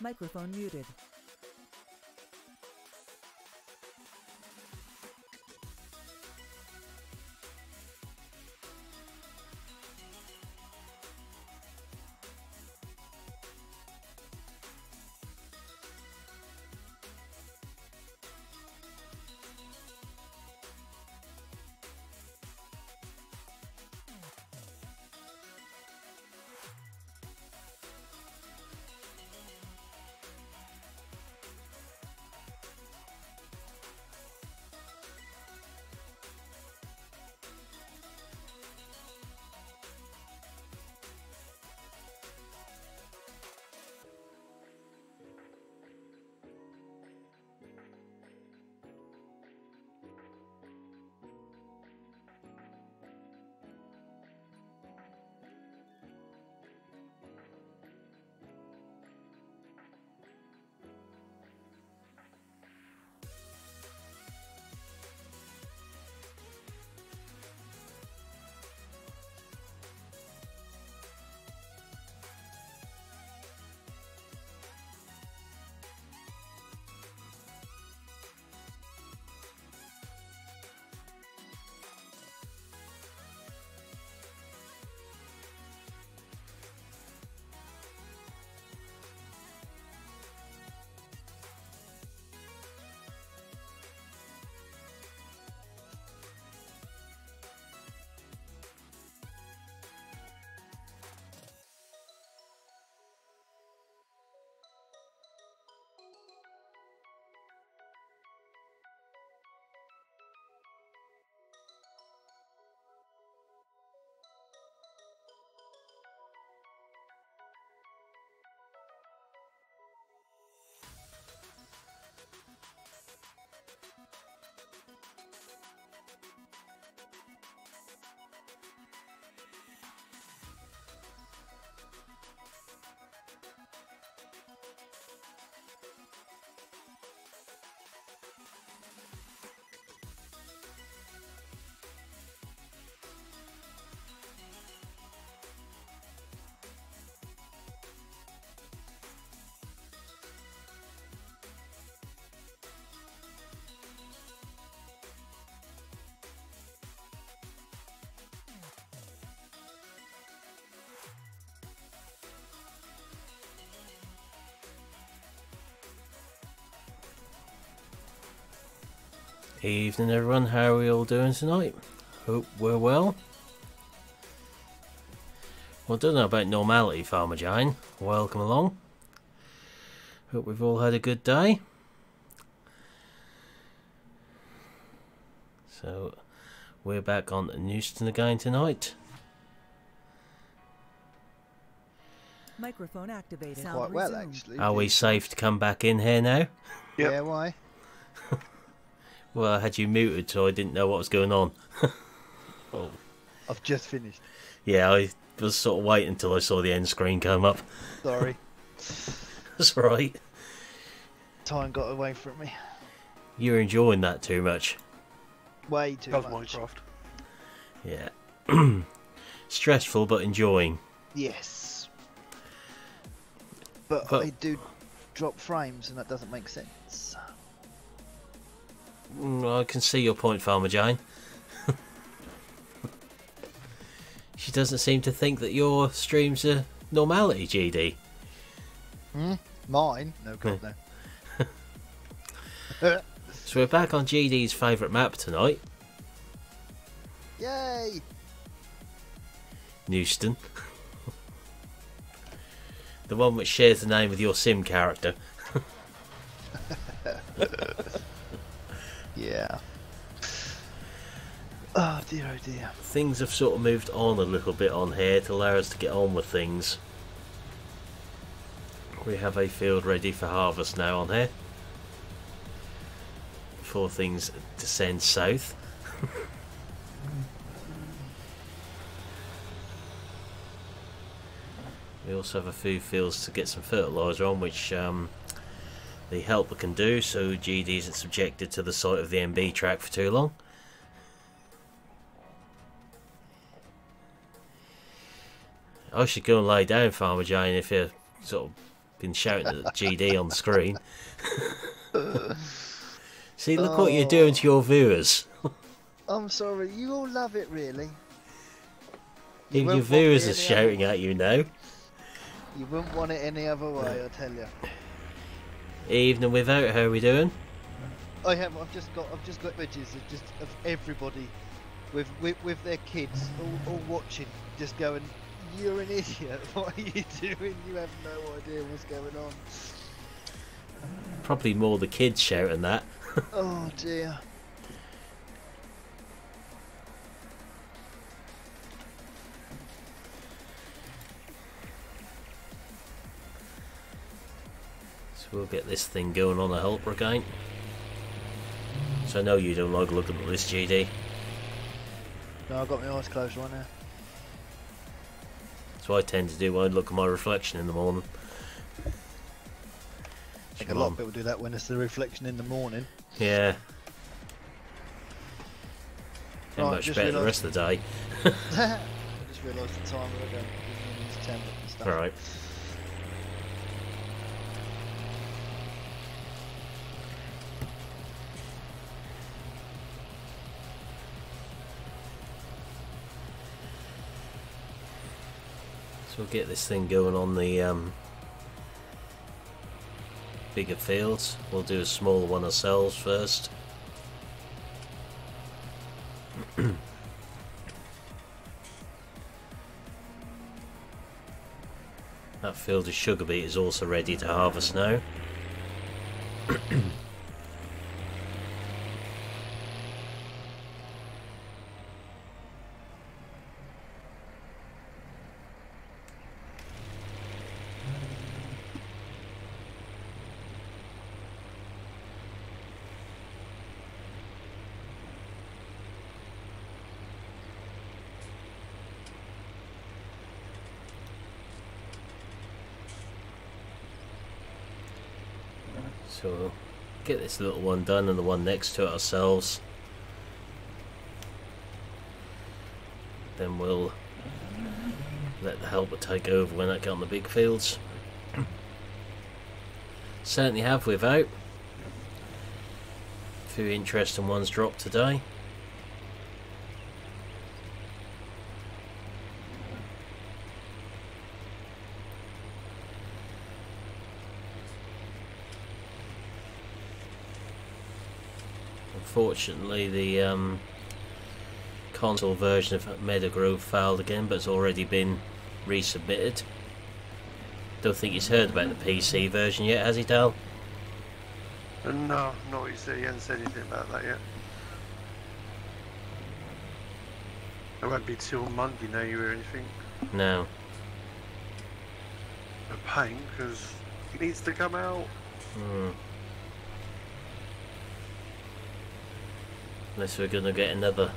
Microphone muted. Evening everyone, how are we all doing tonight? Hope we're well. Well, I don't know about normality, Farmer Jane. Welcome along. Hope we've all had a good day. So, we're back on Knuston again tonight. Microphone activated. Quite well, actually. Are we safe to come back in here now? Yep. Yeah, why? Well, I had you muted, so I didn't know what was going on. Oh. I've just finished. Yeah, I was sort of waiting until I saw the end screen come up. Sorry. That's right. Time got away from me. You're enjoying that too much. Way too much. Minecraft. Yeah. Stressful, but enjoying. Yes. But I do drop frames, and that doesn't make sense. I can see your point, Farmer Jane. She doesn't seem to think that your streams are normality, GD. Mine? No, God, no. So we're back on GD's favourite map tonight. Yay! Knuston. The one which shares the name with your sim character. Yeah. Oh dear, oh dear. Things have sort of moved on a little bit on here to allow us to get on with things. We have a field ready for harvest now on here. Before things descend south. We also have a few fields to get some fertiliser on, which the helper can do, so GD isn't subjected to the sight of the MB track for too long. I should go and lay down, Farmer Jane, if you're sort of been shouting at the GD on the screen. See, look what you're Oh. doing to your viewers. I'm sorry, you all love it, really. You Even your wouldn't want me viewers are any shouting other at way. you now. You wouldn't want it any other way, I tell you. Evening without, how are we doing? I have. I've just got images of everybody with their kids all watching, just going, "You're an idiot. What are you doing? You have no idea what's going on." Probably more the kids shouting that. Oh dear. So we'll get this thing going on a helper again. So I know you don't like looking at this, GD. No, I've got my eyes closed right now. That's what I tend to do when I look at my reflection in the morning. I think a lot of people do that when it's the reflection in the morning. Yeah. Ain't Right, much just better the realised- rest of the day. I just realised the time we're going. It's 10 and stuff. Alright. So we'll get this thing going on the bigger fields. We'll do a smaller one ourselves first. That field of sugar beet is also ready to harvest now. So we'll get this little one done and the one next to it ourselves. Then we'll let the helper take over when I get on the big fields. Certainly have without. A few interesting ones dropped today. Unfortunately, the console version of Metagroove failed again, but it's already been resubmitted. Don't think he's heard about the PC version yet, has he, Dal? No, not what he said. He hasn't said anything about that yet. It won't be till Monday now you hear anything. No. A pain, because it needs to come out. Unless we're going to get another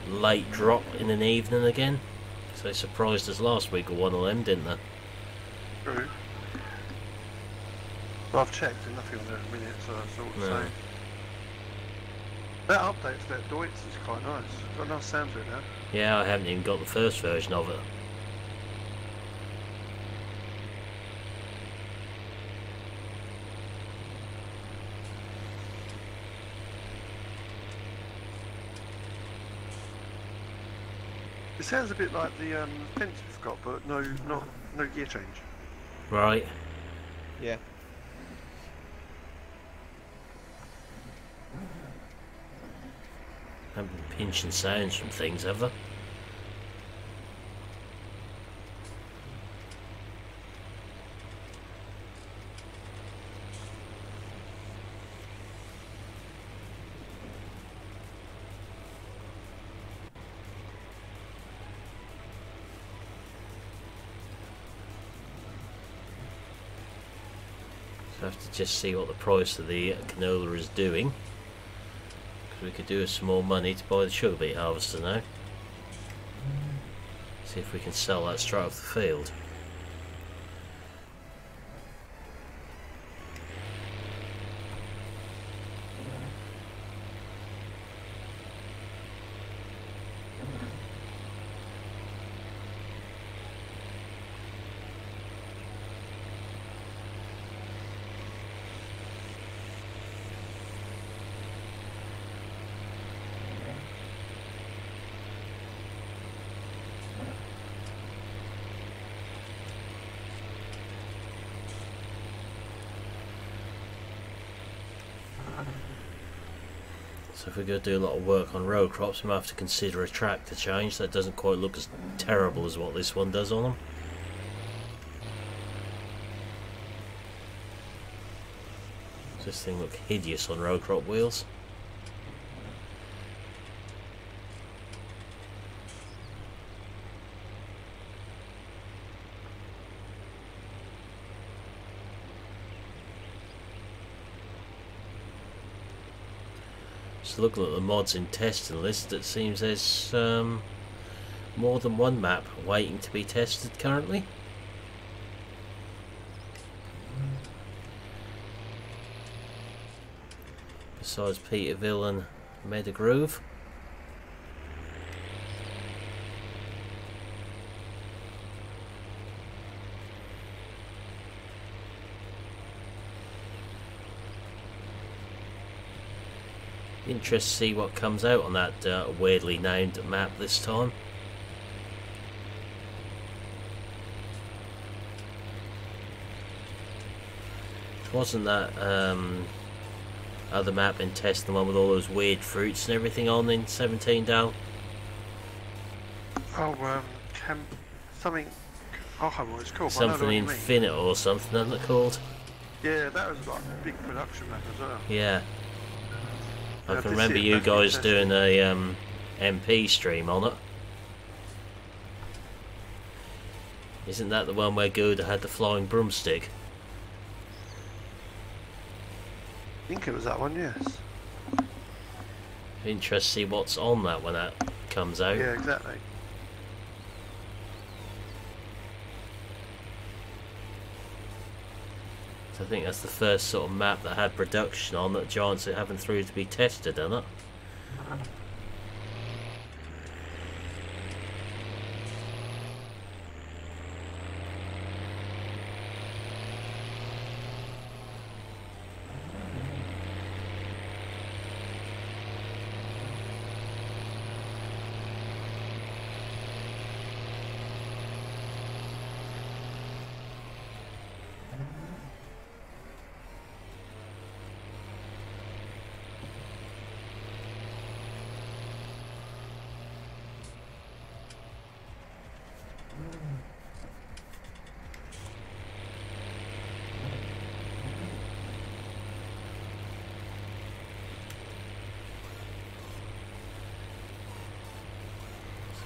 late drop in an evening again. So they surprised us last week with one of them, didn't they? True. Well, I've checked and nothing on there in a minute, so that's all to No. say. That update for that Deutz is quite nice. Got a nice sound to it now. Yeah, I haven't even got the first version of it. It sounds a bit like the fence we've got, but no gear change. Right. Yeah. Haven't been pinching sounds from things, have they? So I have to just see what the price of the canola is doing. Because we could do with some more money to buy the sugar beet harvester now. See if we can sell that straight off the field. So if we're going to do a lot of work on row crops, we might have to consider a tractor change. That doesn't quite look as terrible as what this one does on them. Does this thing look hideous on row crop wheels? Just looking at the mods in testing list, it seems there's more than one map waiting to be tested currently. Besides Peterville and Meadowgrove. Interested to see what comes out on that weirdly named map this time. Wasn't that other map in test, the one with all those weird fruits and everything on in 17 Dal? Oh, something. I can't remember what it's called. But I know Something what you mean. Infinite or something, isn't it called? Yeah, that was like a big production map as well. Yeah. I Yeah, can this remember is you back in guys testing. doing a MP stream on it. Isn't that the one where Gouda had the flying broomstick? I think it was that one, yes. Interested to see what's on that when that comes out. Yeah, exactly. So I think that's the first sort of map that had production on that Giants are having through to be tested, isn't it?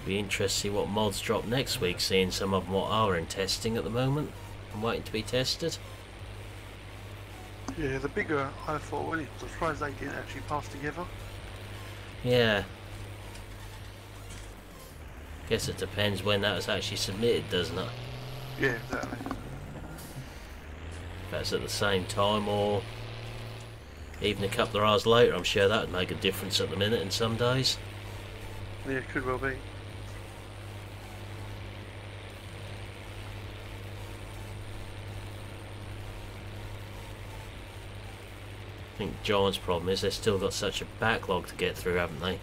Be interested to see what mods drop next week, seeing some of them what are in testing at the moment and waiting to be tested. Yeah, the bigger I thought, well, I'm surprised they didn't actually pass together. Yeah. Guess it depends when that was actually submitted, doesn't it? Yeah, exactly. If that's at the same time or even a couple of hours later, I'm sure that would make a difference at the minute in some days. Yeah, could well be. I think Giants' problem is they've still got such a backlog to get through, haven't they? I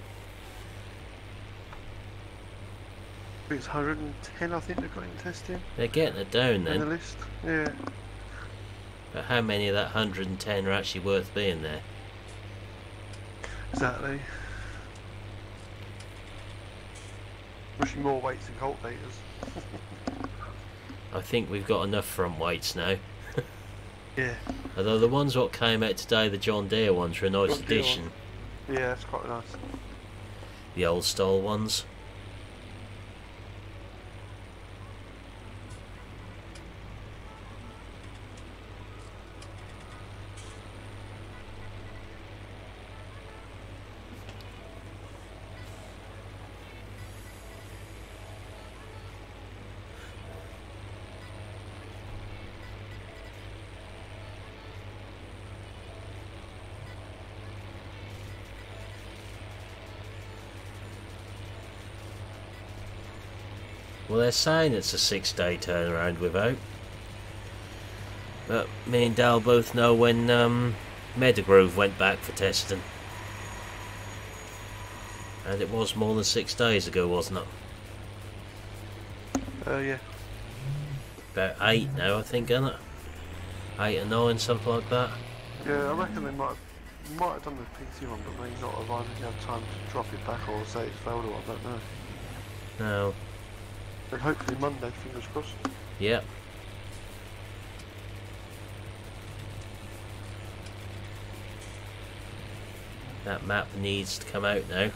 think it's 110, I think they've got in testing. They're getting it down In the then, list. Yeah. but how many of that 110 are actually worth being there? Exactly. Wishing more weights and cultivators. I think we've got enough front weights now. Yeah. Although the ones what came out today, the John Deere ones, are a nice John Deere addition. Yeah, that's quite nice. The old style ones. Well, they're saying it's a 6-day turnaround without. But me and Dal both know when Meadowgrove went back for testing. And it was more than 6 days ago, wasn't it? Yeah. About 8 now, I think, isn't it? 8 or 9, something like that. Yeah, I reckon they might have might have done the PC one, but maybe not have either had time to drop it back or say it's failed or I don't know. No. But hopefully Monday, fingers crossed. Yep. That map needs to come out now.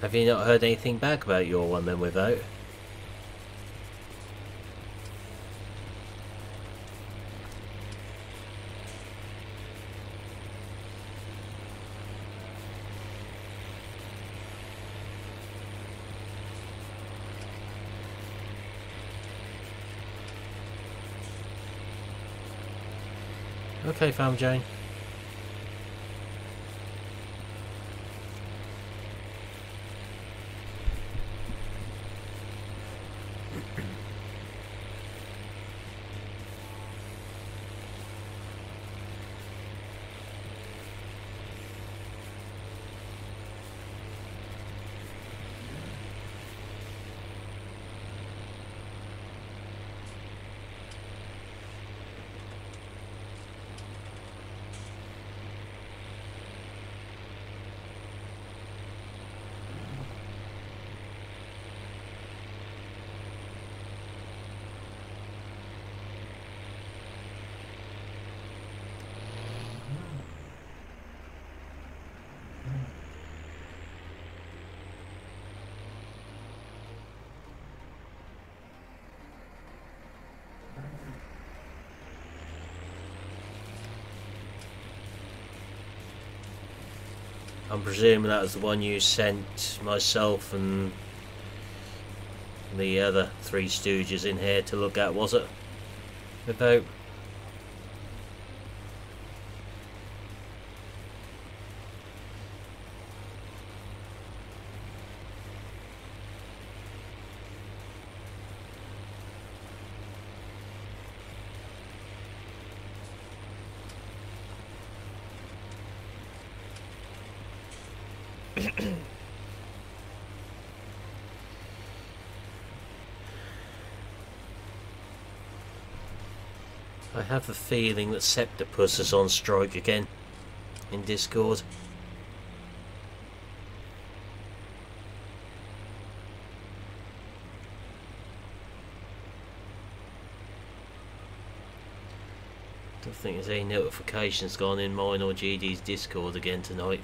Have you not heard anything back about your one then without? Okay, Farm Jane. I'm presuming that was the one you sent myself and the other three stooges in here to look at, was it? About. I have a feeling that Septipus is on strike again in Discord. Don't think there's any notifications gone in mine or GD's Discord again tonight.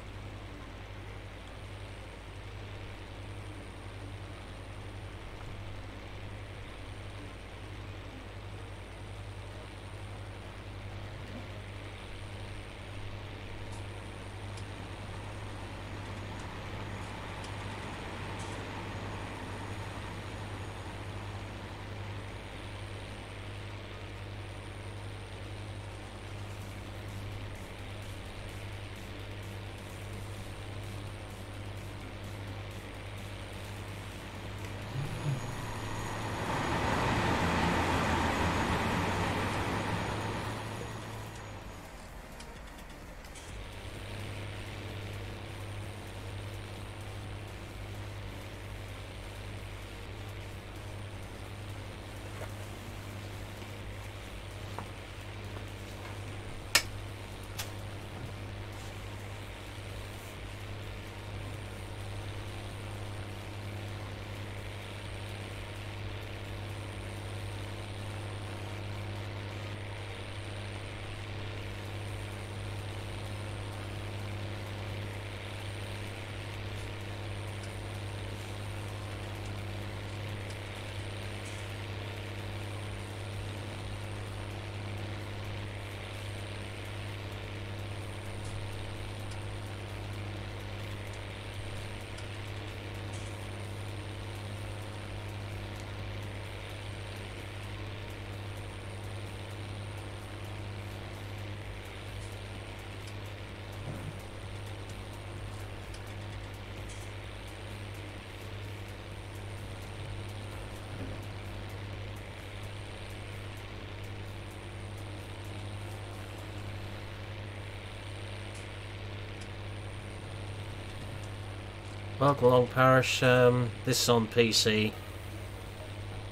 Welcome along, Parish. This is on PC,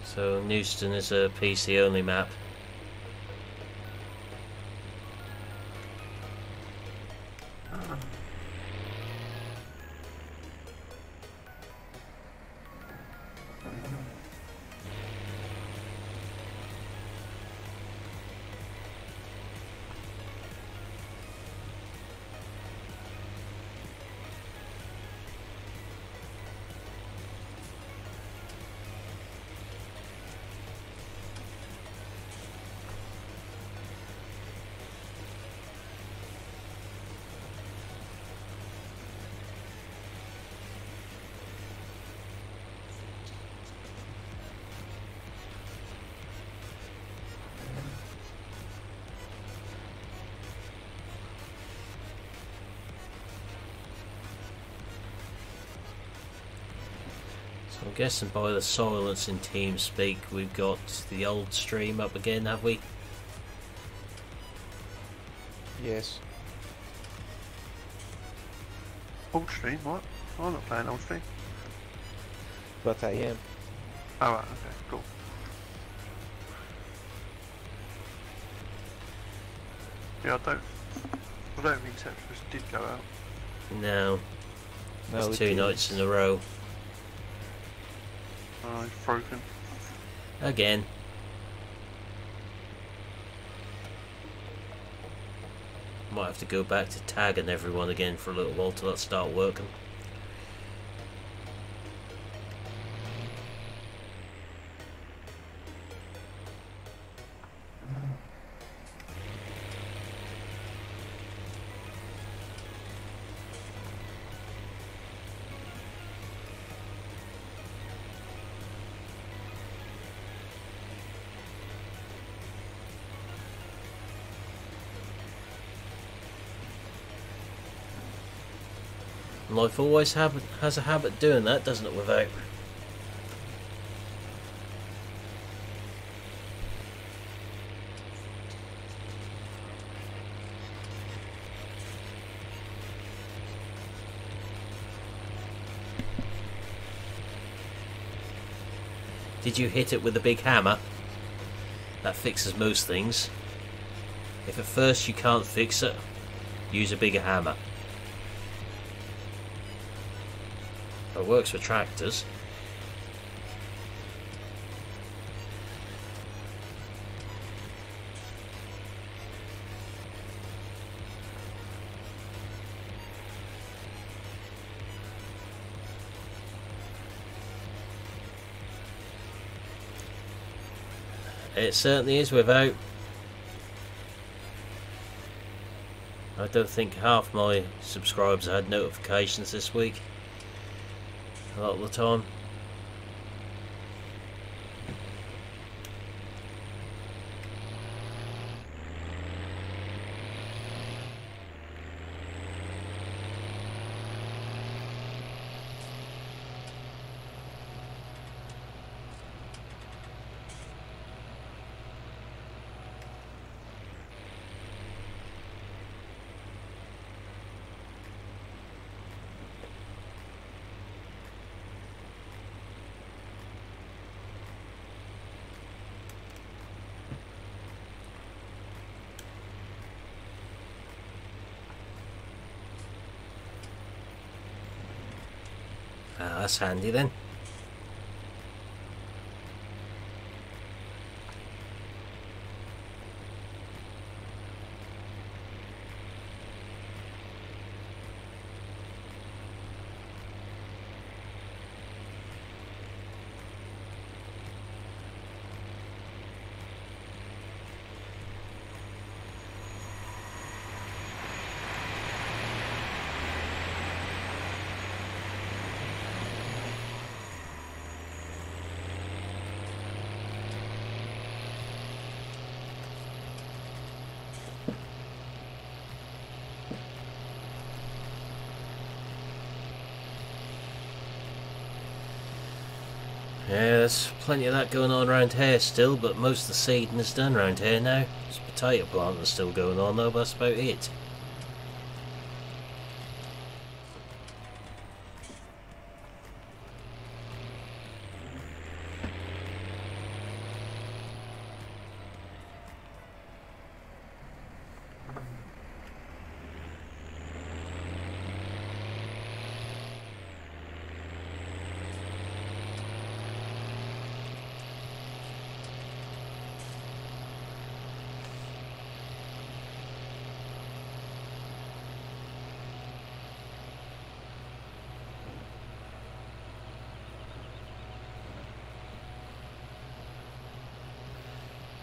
so Knuston is a PC only map. I'm guessing by the silence in TeamSpeak we've got the old stream up again, have we? Yes. Old stream, what? Oh, I'm not playing old stream. But I am. Oh, right, okay, cool. Yeah, I don't think Septimus did go out. No. No, It's it 2 is. nights in a row. Oh, he's broken. Again. Might have to go back to tagging everyone again for a little while till that start working. Life always has a habit of doing that, doesn't it, without? Did you hit it with a big hammer? That fixes most things. If at first you can't fix it, use a bigger hammer. It works for tractors. It certainly is without. I don't think half my subscribers had notifications this week. A lot of the time. Ah, that's handy then. Yeah, there's plenty of that going on around here still, but most of the seeding is done around here now. There's potato planting still going on though, but that's about it.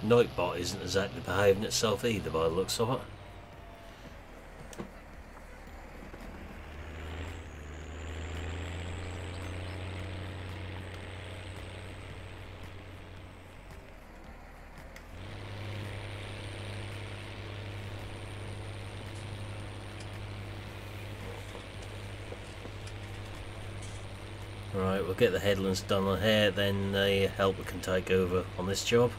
Nightbot isn't exactly behaving itself either by the looks of it. Right, we'll get the headlands done on here, then the helper can take over on this job.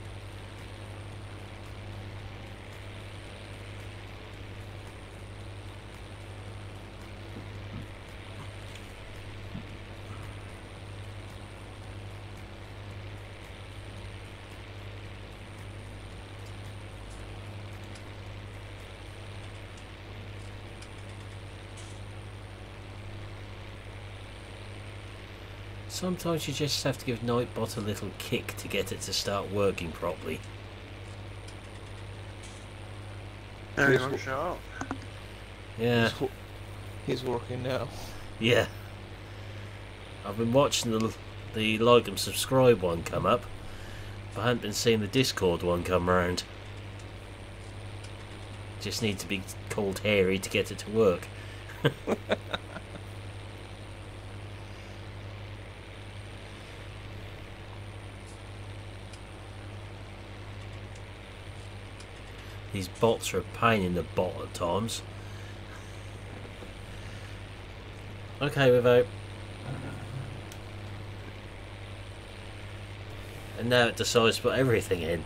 Sometimes you just have to give Nightbot a little kick to get it to start working properly. Very much sharp. Yeah. He's working now. Yeah. I've been watching the like and subscribe one come up, but I haven't been seeing the Discord one come around. Just need to be called hairy to get it to work. These bots are a pain in the butt at times. Okay, we're out. And now it decides to put everything in.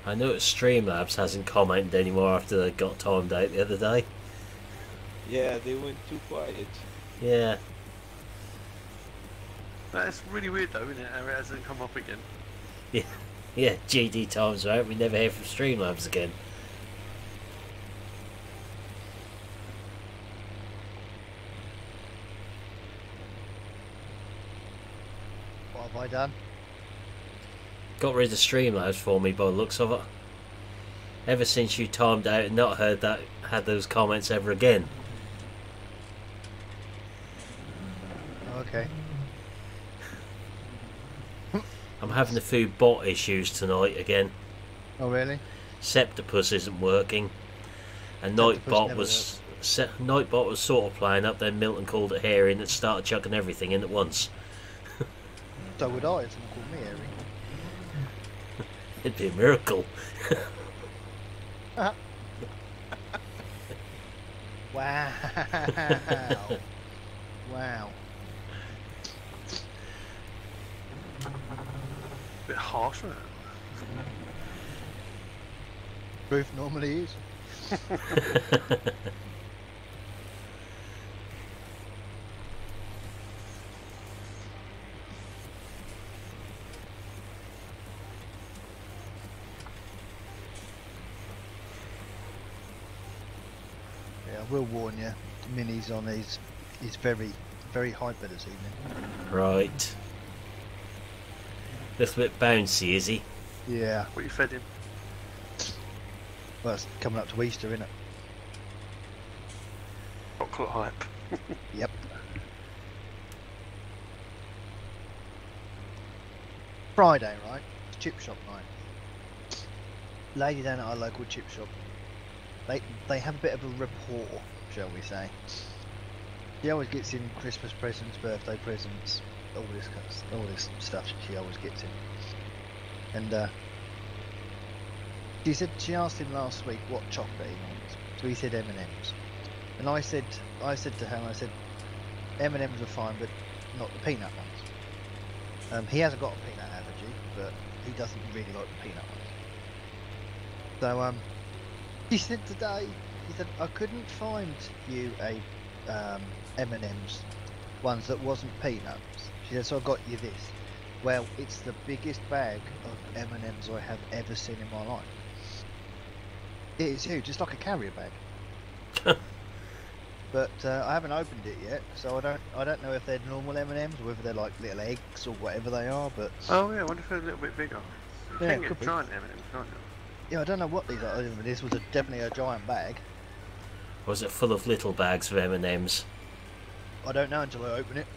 I noticed Streamlabs hasn't commented anymore after they got timed out the other day. Yeah, they went too quiet. Yeah. That's really weird though, isn't it? How it hasn't come up again. Yeah, GD times are out, we never hear from Streamlabs again. What have I done? Got rid of Streamlabs for me by the looks of it. Ever since you timed out and not had those comments ever again. Okay. I'm having a few bot issues tonight again. Oh really? Septipus isn't working, and Septipus Nightbot never was Nightbot was sort of playing up. Then Milton called it hairy and it started chucking everything in at once. So would I if someone called me hairy. It'd be a miracle. Wow. Wow. Bit harsh, isn't it? Roof normally is. Yeah, I will warn you, Mini's on his very, very hyper this evening. Right. Little bit bouncy, is he? Yeah. What you fed him? Well, it's coming up to Easter, isn't it? Chocolate hype. Yep. Friday, right? It's chip shop night. Lady down at our local chip shop. They have a bit of a rapport, shall we say. She always gets in Christmas presents, birthday presents, all this stuff she always gets in. And she asked him last week what chocolate he wants. So he said M&Ms. And I said to her, M&Ms are fine, but not the peanut ones. He hasn't got a peanut allergy, but he doesn't really like the peanut ones. So he said today, he said, I couldn't find you a M&Ms, ones that wasn't peanuts. She said, so I got you this. Well, it's the biggest bag of M&Ms I have ever seen in my life. It is huge, it's like a carrier bag. but I haven't opened it yet, so I don't know if they're normal M&Ms or whether they're like little eggs or whatever they are. But Oh yeah, I wonder if they're a little bit bigger. I Yeah, think could it's be. giant M&Ms, can't you? yeah, I don't know what these are. This was definitely a giant bag. Was it full of little bags of M&Ms? I don't know until I open it.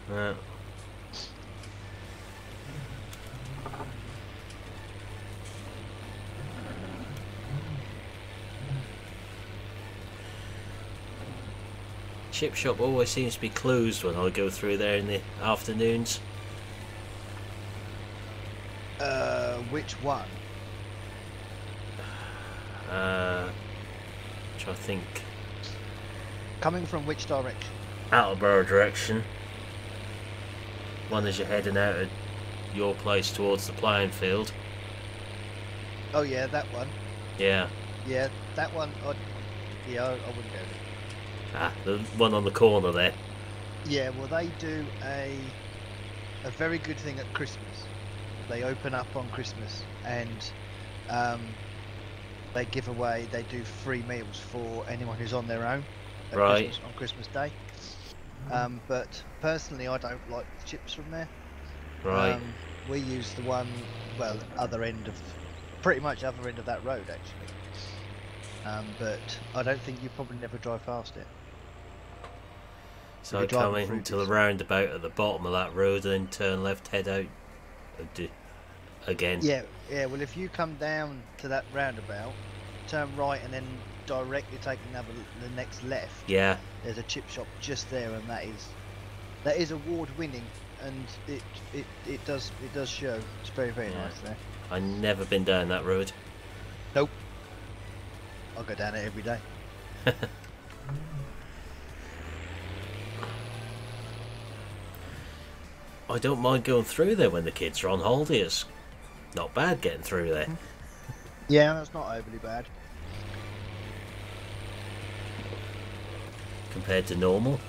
Chip shop always seems to be closed when I go through there in the afternoons. Which one? Which I think Coming from which direction? Attleborough direction. One as you're heading out of your place towards the playing field. Oh yeah, that one. Yeah. Yeah, that one. I wouldn't go there. Ah, the one on the corner there. Yeah, well they do a very good thing at Christmas. They open up on Christmas and they give away. They do free meals for anyone who's on their own at Right. Christmas, on Christmas Day. But personally, I don't like the chips from there. Right. We use the one, well, pretty much other end of that road actually. But I don't think you probably never drive past it. So you're I come driving through into the this. roundabout at the bottom of that road and then turn left, head out again. Yeah, yeah. Well, if you come down to that roundabout, turn right, and then directly take the next left. Yeah. There's a chip shop just there, and that is award winning, and it does show. It's very nice there. I've never been down that road. Nope. I'll go down it every day. I don't mind going through there when the kids are on holiday. It's not bad getting through there. Yeah, that's not overly bad. Compared to normal.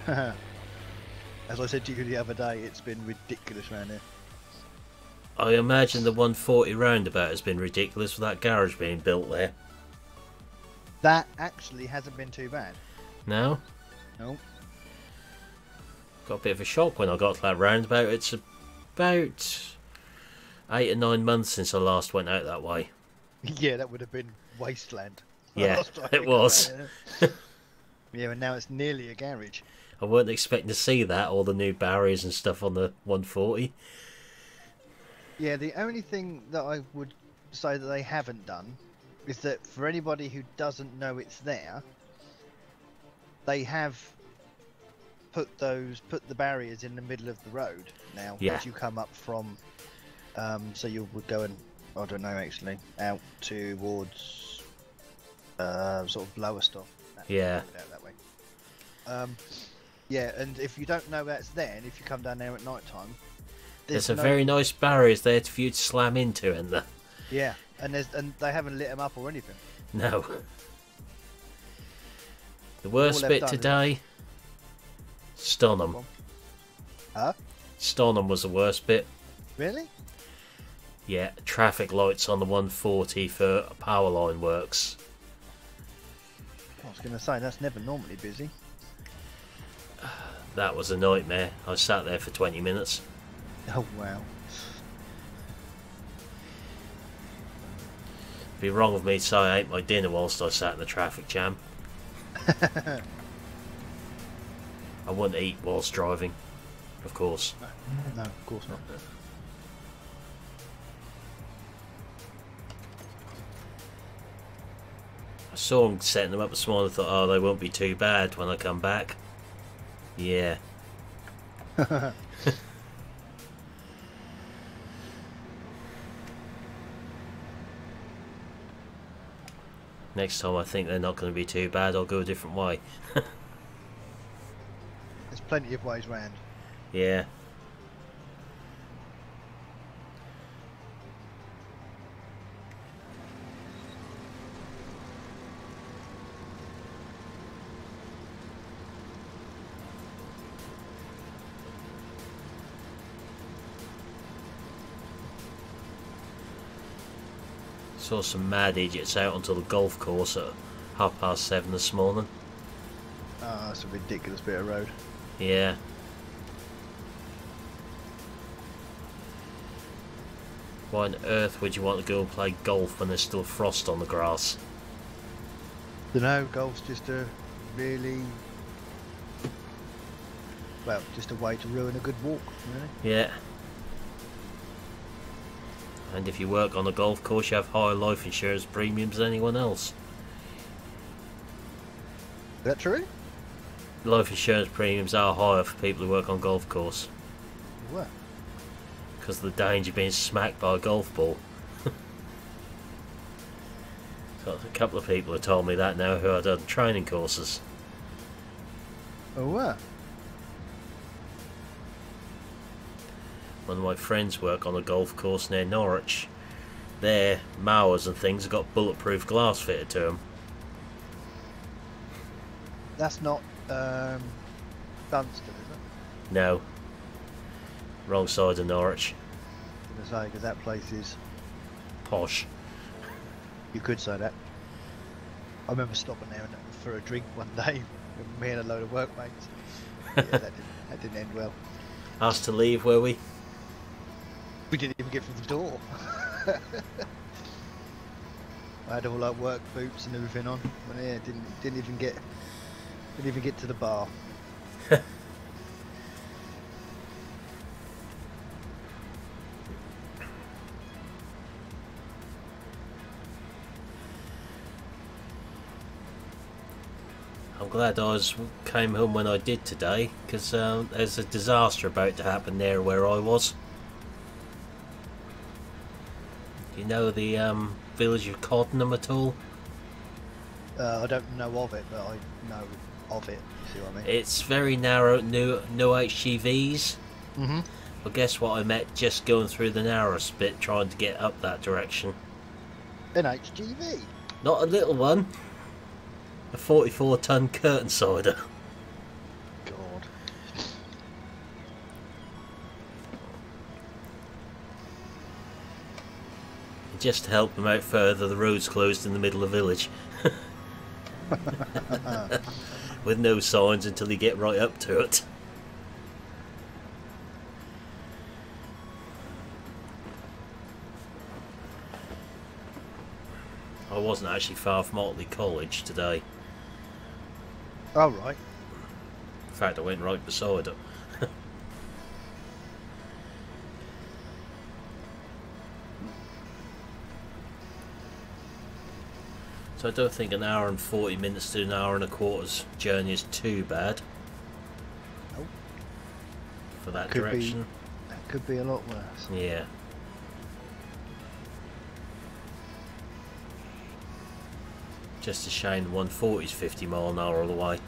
As I said to you the other day, it's been ridiculous around here. I imagine the 140 roundabout has been ridiculous with that garage being built there. That actually hasn't been too bad. No? No. Got a bit of a shock when I got to that roundabout. It's about 8 or 9 months since I last went out that way. Yeah, that would have been wasteland. Yeah, Last time it we was. got out there. Yeah, and now it's nearly a garage. I weren't expecting to see that, all the new barriers and stuff on the 140. Yeah, the only thing that I would say that they haven't done is that for anybody who doesn't know it's there, they have put the barriers in the middle of the road now. Yeah. As you come up from, so you would go and, I don't know actually, out towards sort of Lowestoft. Yeah. Out that way. Yeah, and if you don't know that's there, and if you come down there at night time, There's some very nice barriers there for you to slam into, isn't there? Yeah, and they haven't lit them up or anything. No. The worst they've bit done is- today, Stonham. Huh? Stonham was the worst bit. Really? Yeah, traffic lights on the 140 for power line works. I was going to say, that's never normally busy. That was a nightmare. I sat there for 20 minutes. Oh, wow. It'd be wrong of me to say I ate my dinner whilst I sat in the traffic jam. I wouldn't eat whilst driving, of course. No, of course not. I saw them setting them up this morning. I thought, oh, they won't be too bad when I come back. Yeah. Next time I think they're not going to be too bad, I'll go a different way. There's plenty of ways round. Yeah. Saw some mad idiots out onto the golf course at 7:30 this morning. Ah, that's a ridiculous bit of road. Yeah. Why on earth would you want to go and play golf when there's still frost on the grass? Dunno, golf's just a really... well, just a way to ruin a good walk, really. Yeah. And if you work on a golf course, you have higher life insurance premiums than anyone else. Is that true? Life insurance premiums are higher for people who work on golf course. What? Because of the danger of being smacked by a golf ball. So a couple of people have told me that now who have done training courses. Oh, what? One of my friends work on a golf course near Norwich. Their mowers and things have got bulletproof glass fitted to them. That's not Dunstan, is it? No. Wrong side of Norwich. I was gonna say, because that place is... Posh. You could say that. I remember stopping there for a drink one day with me and a load of workmates. Yeah, that didn't end well. Asked to leave, were we? We didn't even get through the door. I had all like work boots and everything on, but yeah, didn't even get to the bar. I'm glad came home when I did today, because there's a disaster about to happen there where I was. Do you know the village of Coddenham at all? I don't know of it, but I know of it. You see what I mean? It's very narrow, no HGVs. Mhm. Well, guess what I met just going through the narrowest bit, trying to get up that direction. An HGV. Not a little one. A 44-ton curtain cider. God. Just to help them out further, the road's closed in the middle of the village. With no signs until you get right up to it. I wasn't actually far from Otley College today. Oh right. In fact, I went right beside it. So I don't think an hour and 40 minutes to an hour and a quarter's journey is too bad. Nope. For that Could direction. That could be a lot worse. Yeah. Just a shame the 140's 50 mile an hour all the way.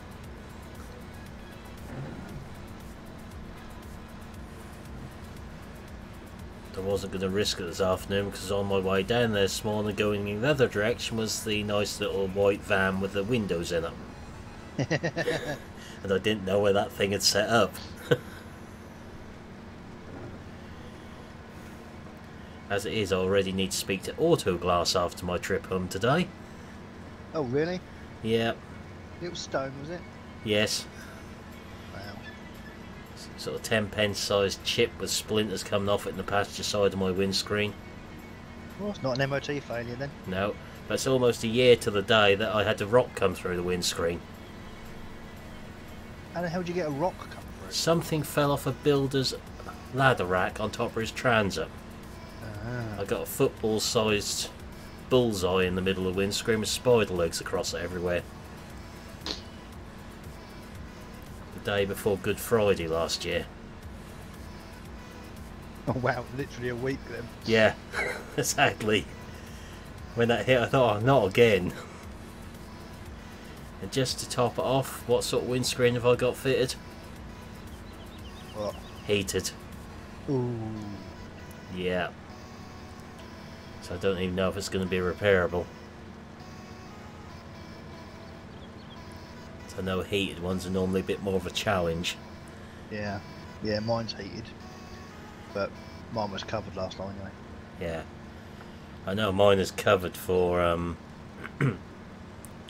I wasn't going to risk it this afternoon because on my way down there this morning going in the other direction was the nice little white van with the windows in it. And I didn't know where that thing had set up. As it is, I already need to speak to Autoglass after my trip home today. Oh really? Yeah. Little stone, was it? Yes. Wow. Sort of 10 pence sized chip with splinters coming off it in the passenger side of my windscreen. Well, it's not an MOT failure then. No, but it's almost a year to the day that I had a rock come through the windscreen. How the hell did you get a rock come through? Something fell off a builder's ladder rack on top of his transit. I got a football sized bullseye in the middle of the windscreen with spider legs across it everywhere. The day before Good Friday last year. Oh wow, literally a week then. Yeah, exactly. When that hit I thought, oh, not again. And just to top it off, what sort of windscreen have I got fitted? What? Heated. Ooh. Yeah. So I don't even know if it's going to be repairable. So I know heated ones are normally a bit more of a challenge. Yeah. Yeah, mine's heated. But mine was covered last night anyway. Yeah. I know mine is covered for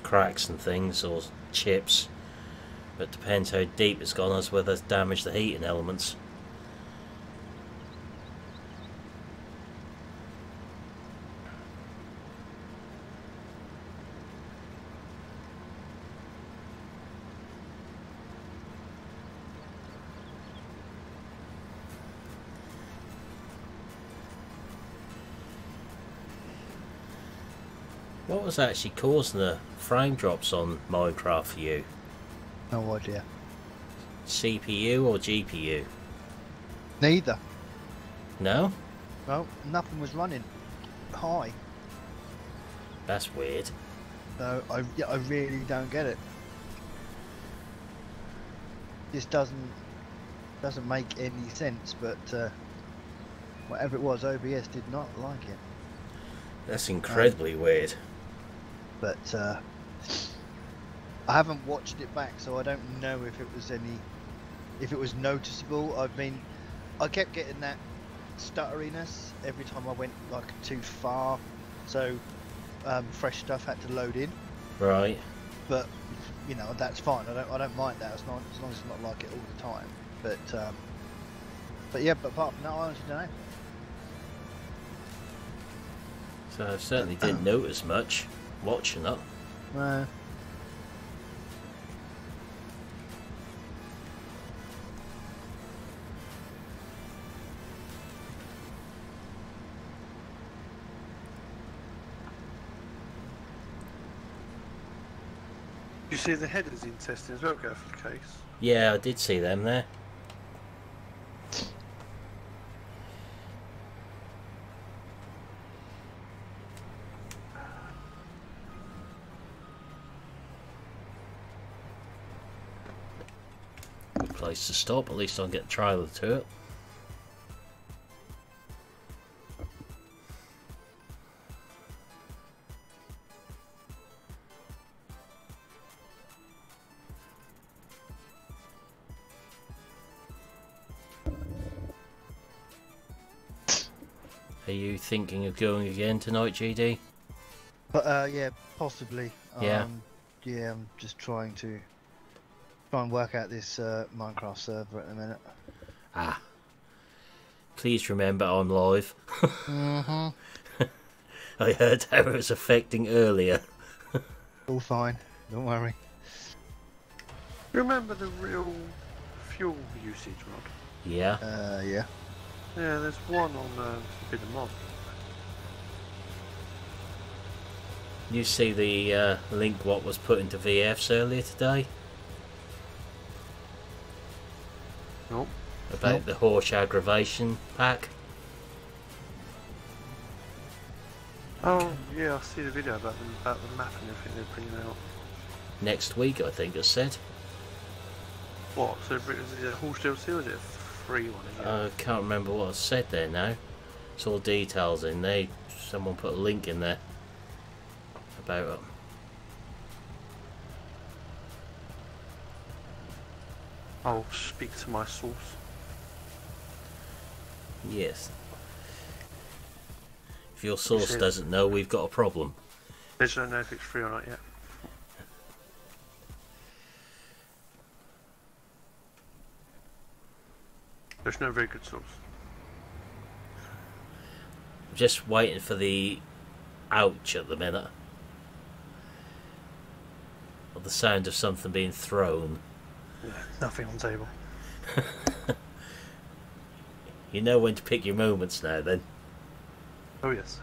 cracks and things, or chips. But depends how deep it's gone as whether it's damaged the heating elements. What was actually causing the frame drops on Minecraft for you? No idea. CPU or GPU? Neither. No? No, nothing was running high. That's weird. So I really don't get it. This doesn't make any sense. But whatever it was, OBS did not like it. That's incredibly weird. But I haven't watched it back, so I don't know if it was noticeable. I kept getting that stutteriness every time I went like too far, so fresh stuff had to load in. Right. But you know, that's fine. I don't mind that as long as it's not like it all the time. But yeah, but apart from that, I honestly don't know. So I certainly didn't notice much watching it. No. You see the headers in testing as well, go for the case. Yeah, I did see them there. Good place to stop, at least I'll get a trailer to it. Are you thinking of going again tonight, GD? But yeah, possibly. Yeah. Yeah, I'm just trying and work out this Minecraft server at the minute. Ah. Please remember I'm live. Mm-hmm. I heard how it was affecting earlier. All fine. Don't worry. Remember the real fuel usage mod? Yeah. Yeah. Yeah, there's one on a bit of mod. You see the link what was put into VFs earlier today? Nope. About the horse aggravation pack? Oh, yeah, I see the video about the map and everything they're bringing out. Next week, I think it said. What? So is it a horse DLC or is it a free one? Is it? I can't remember what it said there now. It's all details in there. Someone put a link in there about it. I'll speak to my source. Yes. If your source doesn't know, we've got a problem. They just don't know if it's free or not yet. There's no very good source. I'm just waiting for the ouch at the minute. Or the sound of something being thrown. Yeah, nothing on table. You know when to pick your moments now then. Oh yes.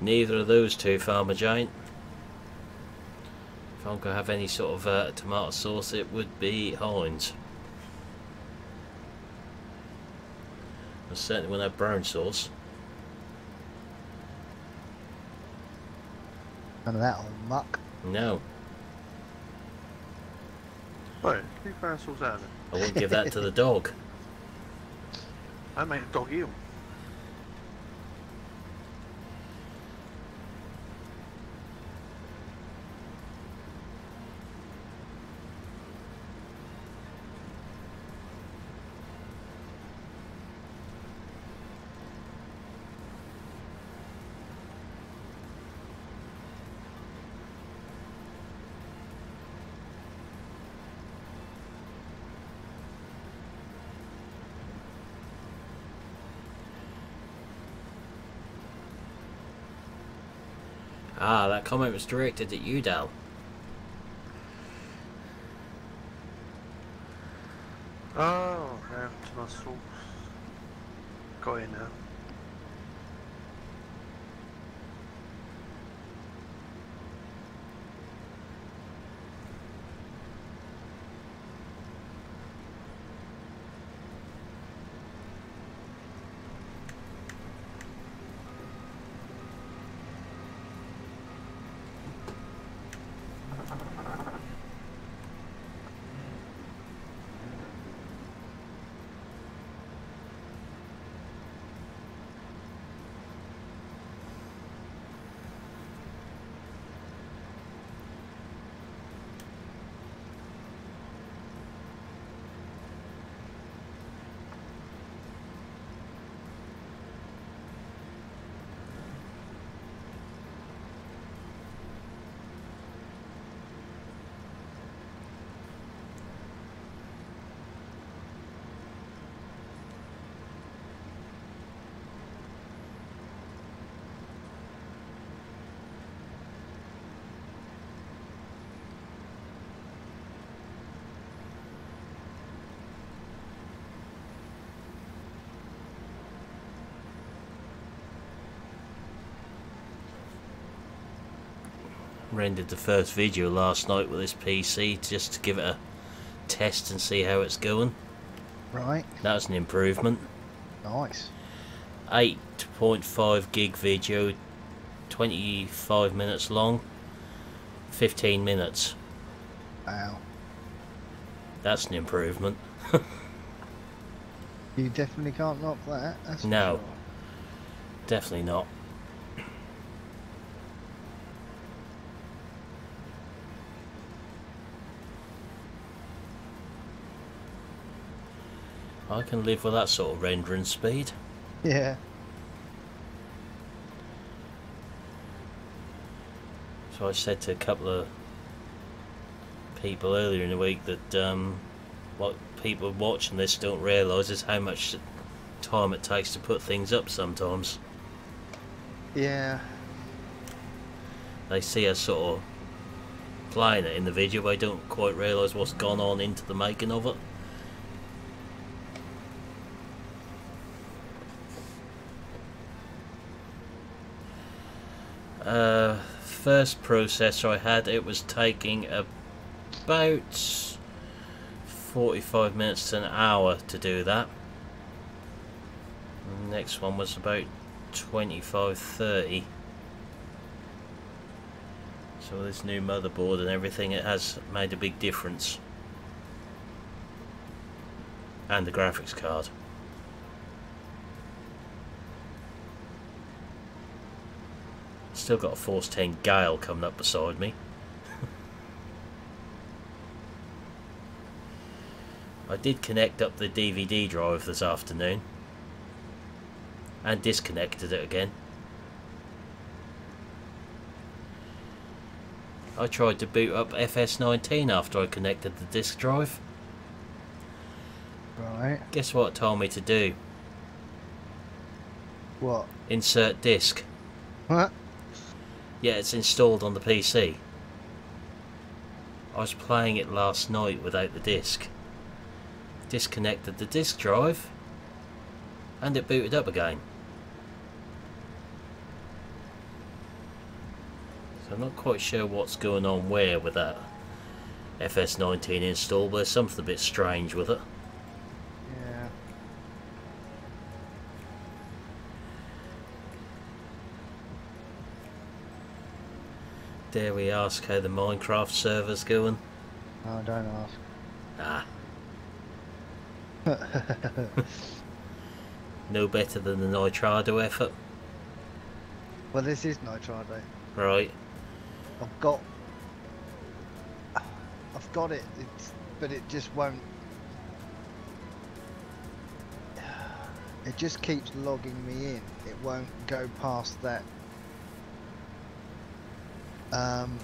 Neither of those two, Farmer Giant. If I'm going to have any sort of tomato sauce, it would be Heinz. I certainly won't have brown sauce. None of that old muck. No, Wait, leave brown sauce out of it. I won't give that to the dog. I made a dog eel. Ah, that comment was directed at you, Dal. Oh, now to my source. Got in now. Rendered the first video last night with this PC just to give it a test and see how it's going. Right. That's an improvement. Nice. 8.5 gig video, 25 minutes long, 15 minutes. Wow. That's an improvement. You definitely can't knock that. That's for No. sure. Definitely not. I can live with that sort of rendering speed. Yeah. So I said to a couple of people earlier in the week that what people watching this don't realise is how much time it takes to put things up sometimes. Yeah. They see us sort of playing it in the video, but they don't quite realise what's gone on into the making of it. First processor I had, it was taking about 45 minutes to an hour to do that. The next one was about 25-30. So this new motherboard and everything, it has made a big difference. And the graphics card. Still got a Force 10 Gale coming up beside me. I did connect up the DVD drive this afternoon and disconnected it again. I tried to boot up FS19 after I connected the disk drive. Right. Guess what it told me to do? What? Insert disk. What? Yeah, it's installed on the PC. I was playing it last night without the disc. Disconnected the disk drive and it booted up again. So I'm not quite sure what's going on where with that FS19 install, but there's something a bit strange with it. Yeah. Dare we ask how the Minecraft server's going? Oh, don't ask. Ah. No better than the Nitrado effort. Well, this is Nitrado. Right. I've got it, but it just won't. It just keeps logging me in. It won't go past that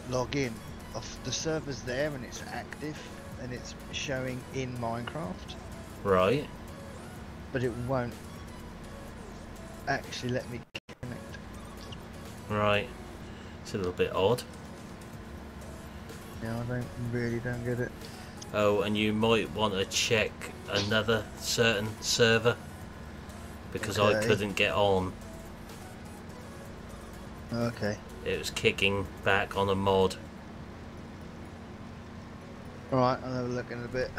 login. The server's there and it's active and it's showing in Minecraft, Right. but it won't actually let me connect. Right. It's a little bit odd. Yeah, I really don't get it. Oh, and you might want to check another certain server because I Okay. couldn't get on. Okay. It was kicking back on a mod. Alright, I'll have a look in a bit.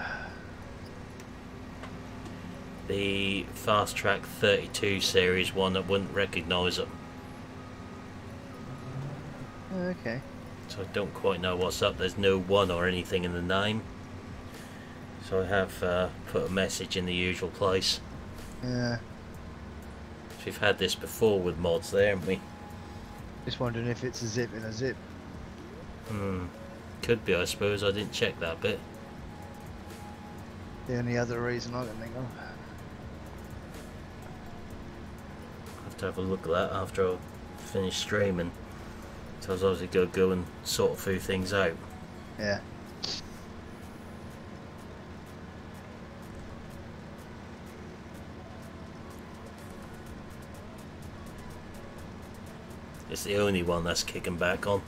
The Fast Track 32 series one that wouldn't recognise it. Okay. So I don't quite know what's up. There's no one or anything in the name. So I have put a message in the usual place. Yeah. So we've had this before with mods there, haven't we? Just wondering if it's a zip in a zip. Could be, I suppose. I didn't check that bit. The only other reason I can think of. I'll have to have a look at that after I finish streaming. So I was obviously going to go and sort a few things out. Yeah. It's the only one that's kicking back on.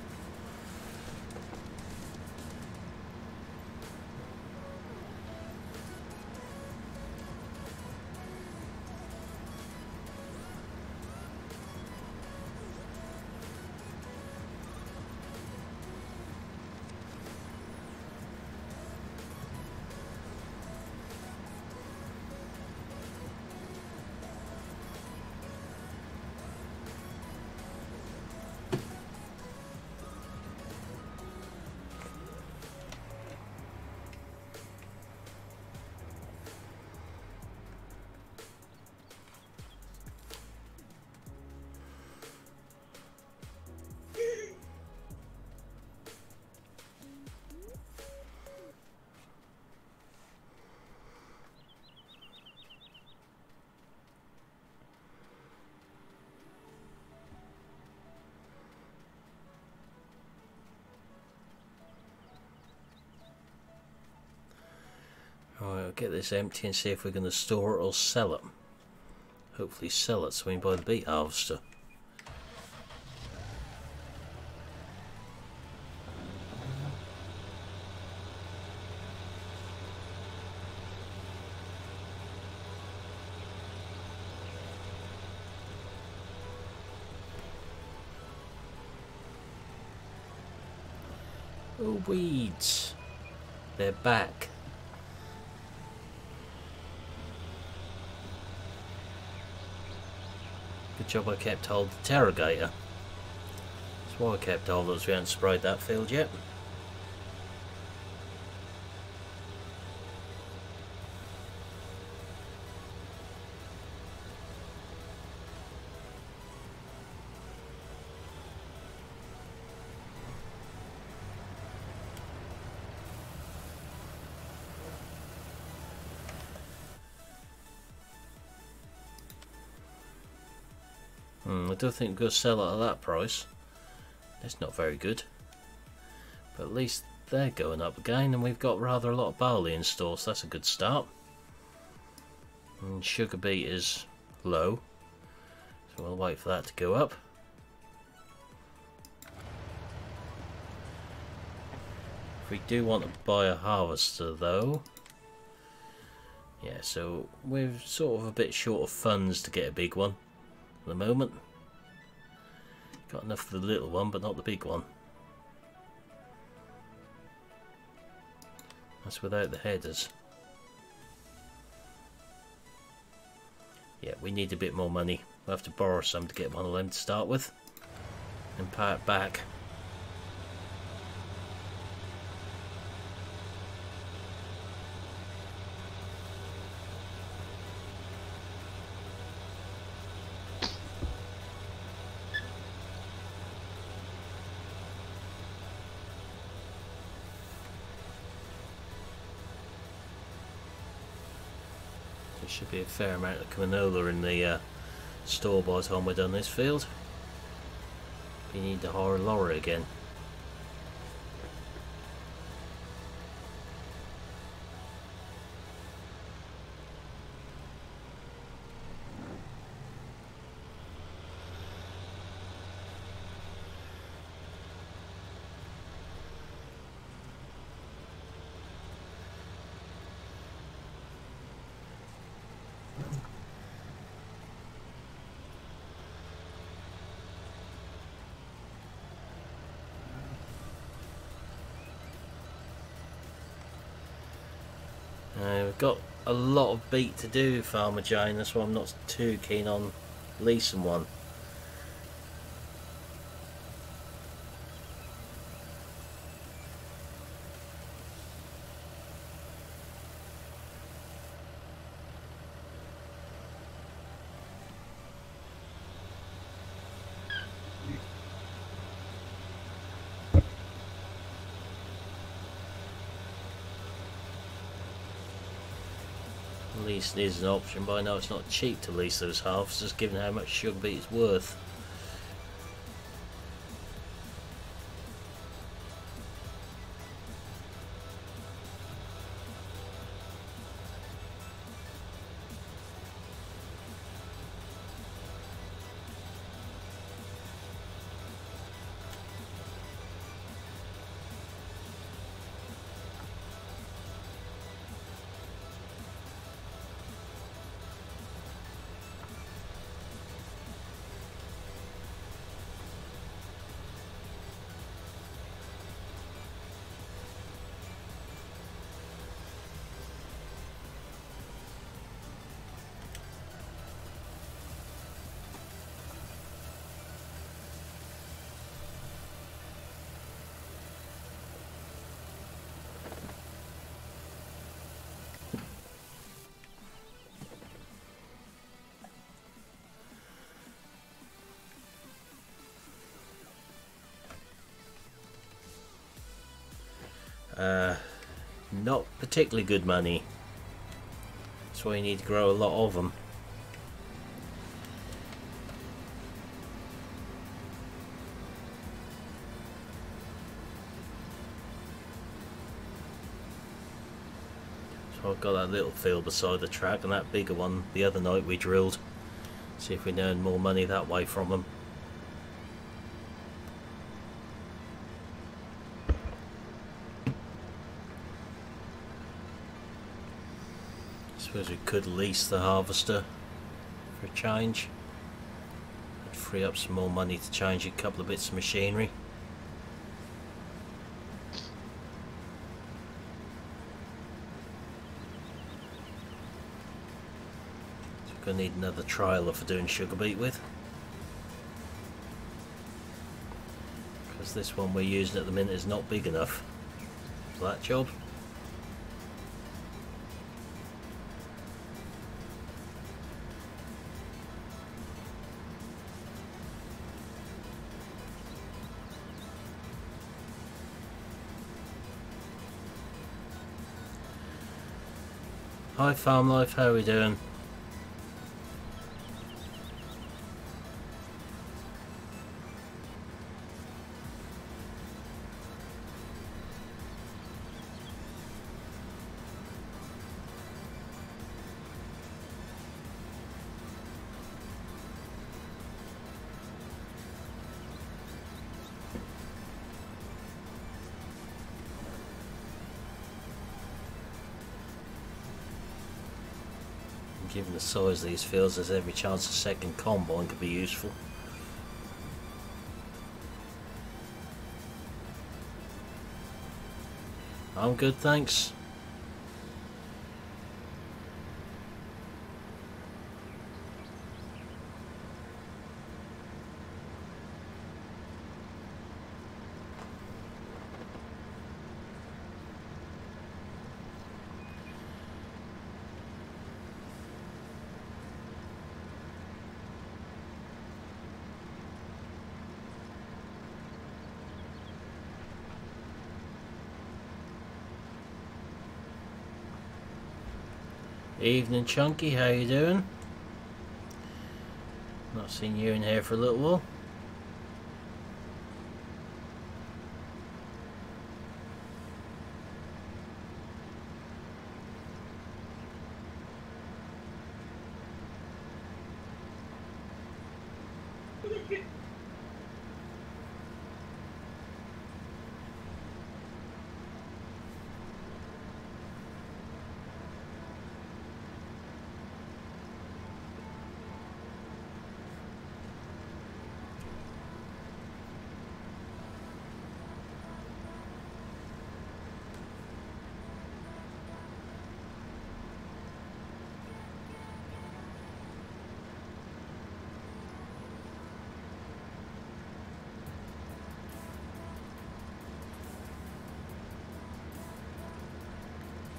Alright, I'll get this empty and see if we're going to store it or sell it. Hopefully sell it so we can buy the beet harvester. Oh, weeds. They're back. Good job I kept hold of the Interrogator. That's why I kept hold of us. We haven't sprayed that field yet. I don't think we're going to sell it at that price. That's not very good. But at least they're going up again, and we've got rather a lot of barley in store, so that's a good start. And sugar beet is low, so we'll wait for that to go up. If we do want to buy a harvester though, yeah, so we're sort of a bit short of funds to get a big one at the moment. Got enough for the little one, but not the big one. That's without the headers. Yeah, we need a bit more money. We'll have to borrow some to get one of them to start with and pay it back. There should be a fair amount of canola in the store by the time we're done this field. We need to hire a lorry again. We've got a lot of beat to do, Farmer Jane, that's why I'm not too keen on leasing one. Leasing is an option, but I know it's not cheap to lease those halves, just given how much sugar beet is worth. Not particularly good money. That's why you need to grow a lot of them. So I've got that little field beside the track, and that bigger one the other night we drilled. See if we can earn more money that way from them. I suppose we could lease the harvester for a change. I'd free up some more money to change a couple of bits of machinery. So we're going to need another trailer for doing sugar beet with, because this one we're using at the minute is not big enough for that job. Hi Farm Life, how are we doing? Given the size of these fields, there's every chance a second combine could be useful. I'm good, thanks. Evening Chunky, how you doing? Not seen you in here for a little while.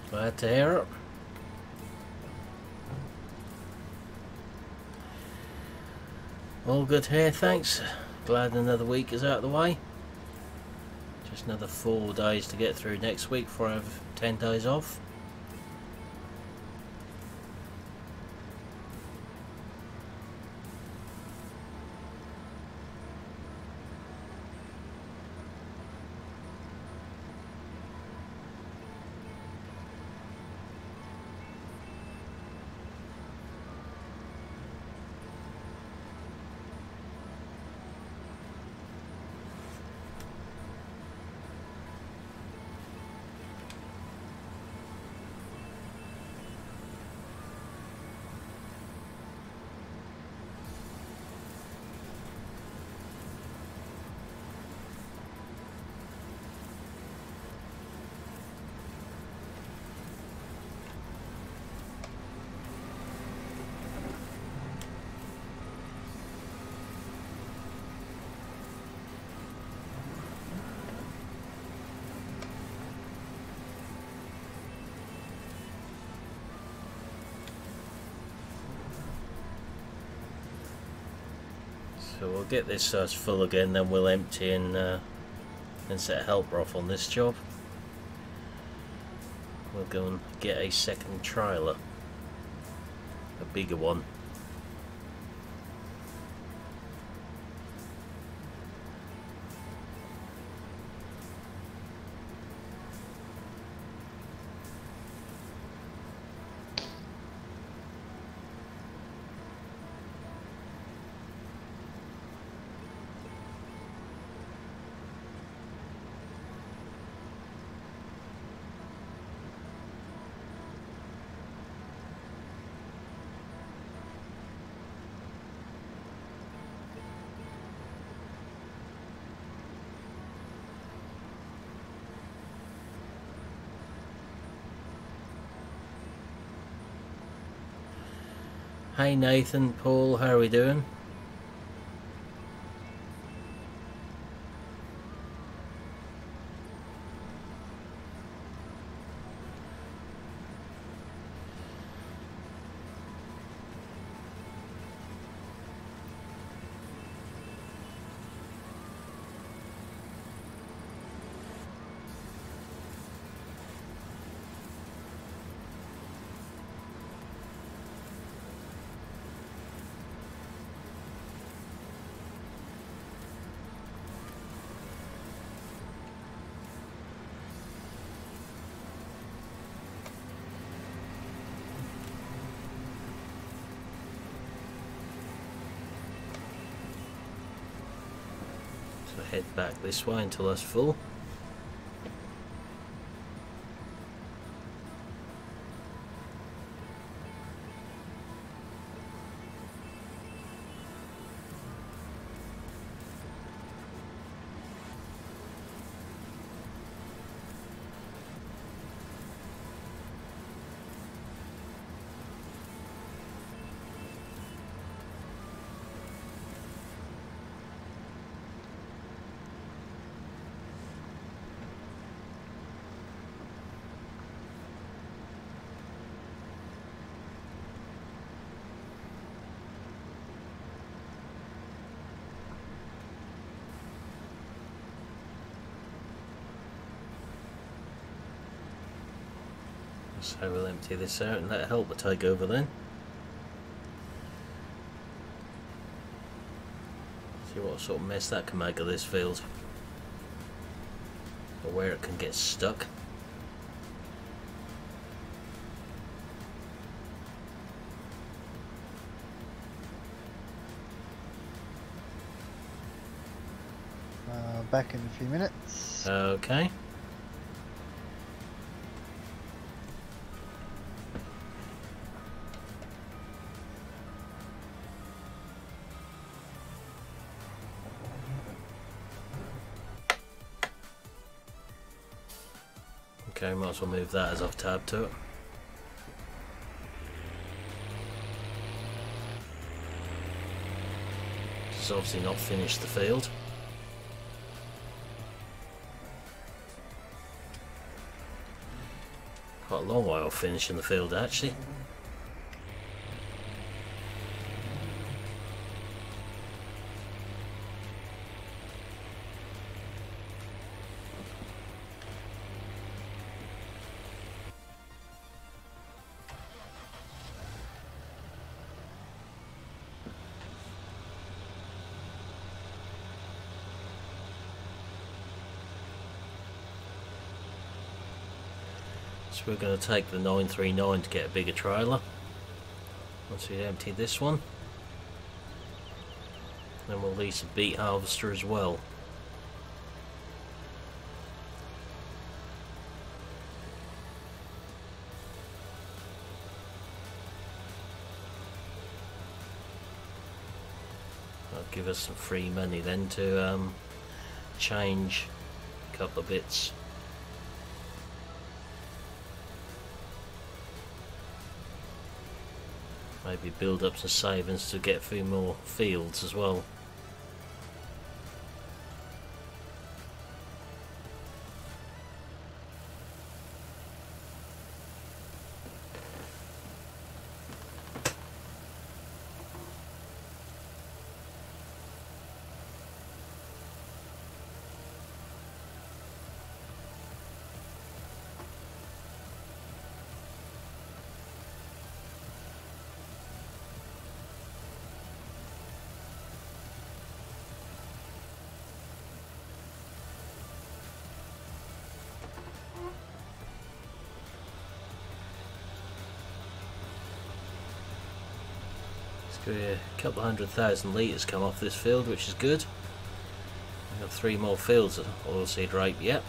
Glad to hear it. All good here, thanks. Glad another week is out of the way. Just another 4 days to get through next week before I have 10 days off. So we'll get this so it's full again, then we'll empty and set a helper off on this job. We'll go and get a second trailer, a bigger one. Hey Nathan, Paul, how are we doing? Head back this way until that's full. So we'll empty this out and let it help the take over then. See what sort of mess that can make of this field, or where it can get stuck. Back in a few minutes. Okay. Okay, might as well move that as I've tabbed to it. It's obviously not finished the field. Quite a long way off finishing the field actually. So we're going to take the 939 to get a bigger trailer once we empty this one. Then we'll lease a beet harvester as well. That'll give us some free money then to change a couple of bits. Maybe build up some savings to get a few more fields as well. A couple of 100,000 litres come off this field, which is good. We've got 3 more fields of oilseed rape yet.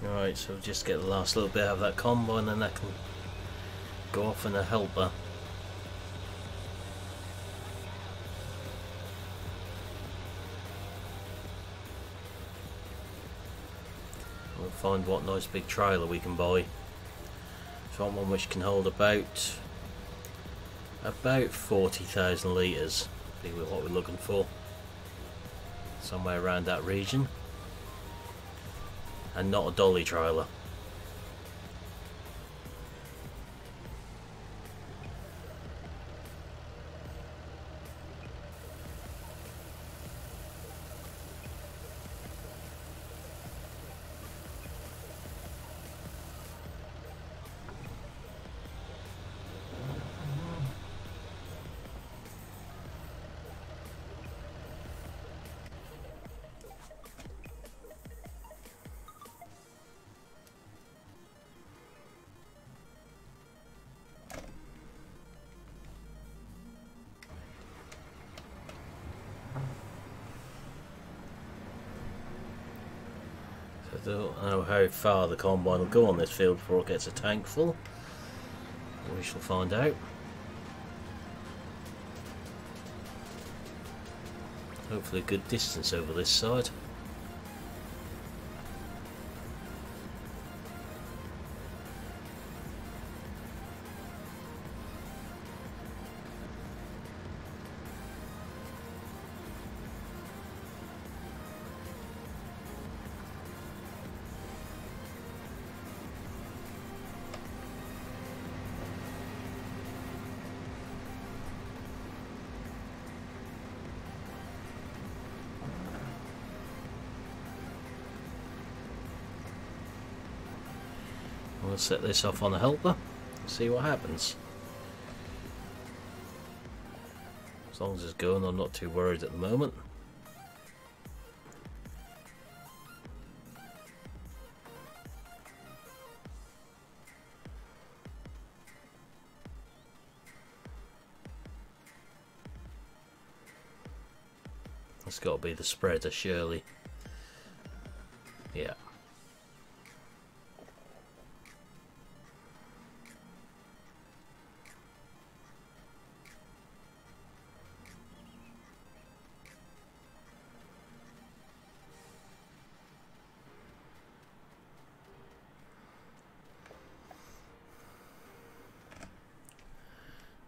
Right, so we'll just get the last little bit out of that combine and that can go off in a helper. We'll find what nice big trailer we can buy. So one which can hold about 40,000 litres, be what we're looking for. Somewhere around that region. And not a dolly trailer. I don't know how far the combine will go on this field before it gets a tank full. We shall find out. Hopefully a good distance over this side. We'll set this off on a helper and see what happens. As long as it's going, I'm not too worried at the moment. That's got to be the spreader, surely. Yeah.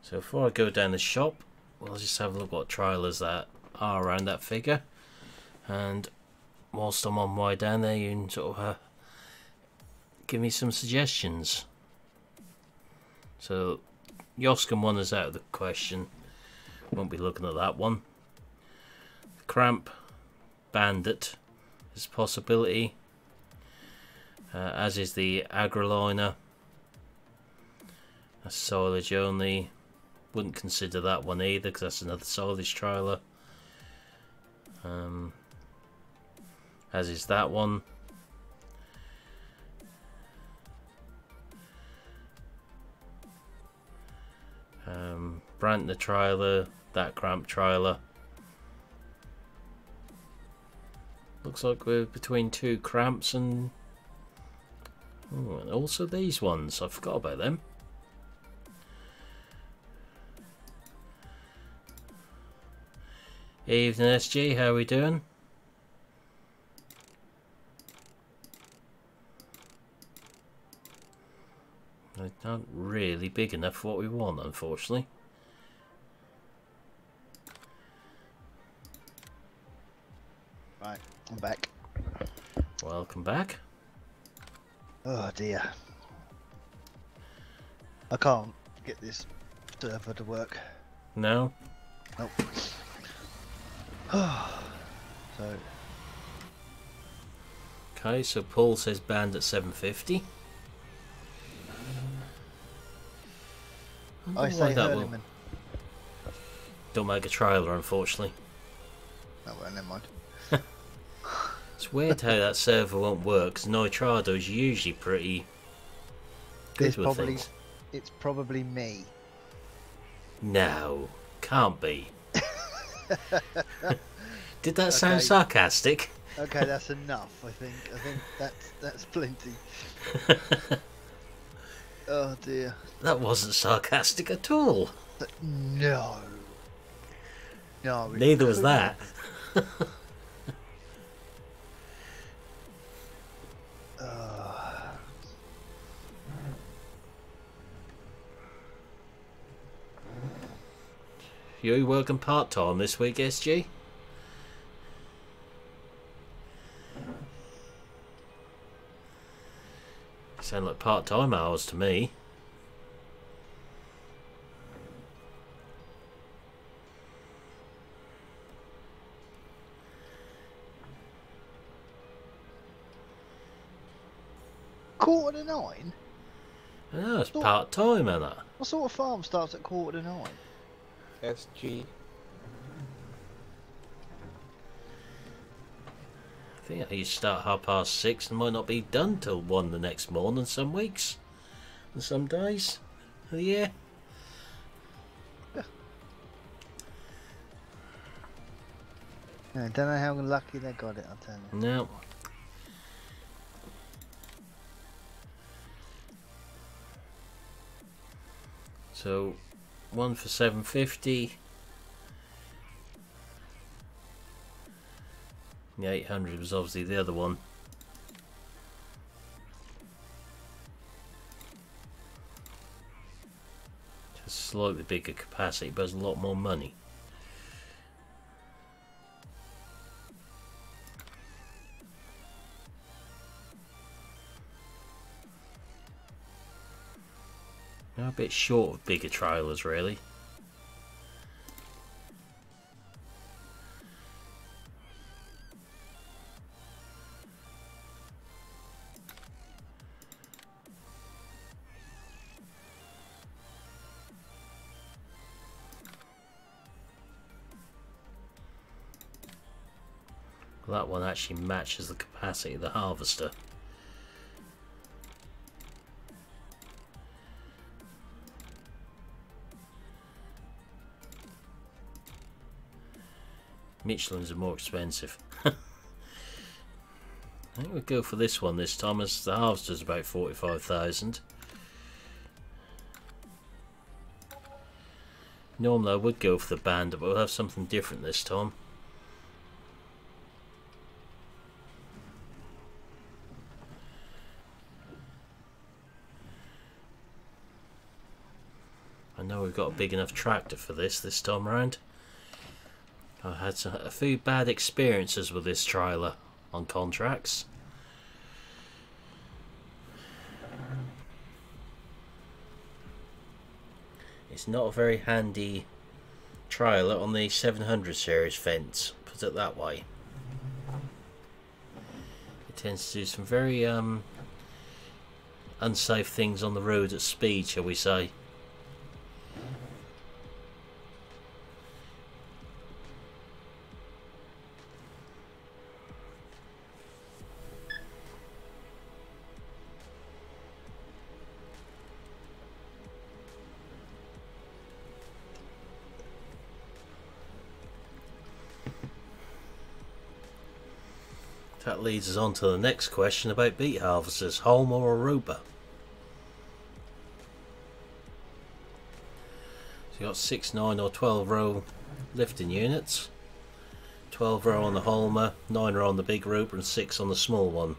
So before I go down the shop, we'll just have a look what trailers that are around that figure. And whilst I'm on my way down there, you can sort of give me some suggestions. So Yoskin one is out of the question. Won't be looking at that one. Cramp Bandit is a possibility. As is the Agroliner. That's silage only. Wouldn't consider that one either because that's another silage trailer. As is that one. Brantner trailer, that Cramp trailer. Looks like we're between two Cramps and, oh, and also these ones. I forgot about them. Evening SG, how are we doing? They're not really big enough for what we want, unfortunately. Right, I'm back. Welcome back. Oh dear. I can't get this server to work. No? Nope. So. Okay, so Paul says banned at 750. I say Hurleyman. Don't make a trailer, unfortunately. Oh well, never mind. It's weird how that server won't work, because Nitrado's usually pretty good with things. It's probably me. No, can't be. Did that sound sarcastic? Okay, that's enough. I think that's plenty. Oh dear. That wasn't sarcastic at all. No. No. Neither was that. You working part-time this week, SG? Sound like part-time hours to me. Quarter to 9? Oh, it's part-time, isn't it? What sort of farm starts at quarter to 9? SG. I think you start 6:30 and might not be done till 1 the next morning some weeks and some days of the year. I don't know how lucky they got it, I'll tell you. No. So, one for 750. The 800 was obviously the other one. Just slightly bigger capacity, but has a lot more money. Now a bit short of bigger trailers, really. That one actually matches the capacity of the harvester. Michelin's are more expensive. I think we'll go for this one this time, as the Harvester's about 45,000. Normally I would go for the Bandit, but we'll have something different this time. I know we've got a big enough tractor for this time round. I had a few bad experiences with this trailer on contracts. It's not a very handy trailer on the 700 series fence, put it that way. It tends to do some very unsafe things on the road at speed, shall we say. That leads us on to the next question about beet harvesters, Holmer or Aruba. So you've got 6, 9 or 12 row lifting units, 12 row on the Holmer, 9 row on the big Aruba and 6 on the small one.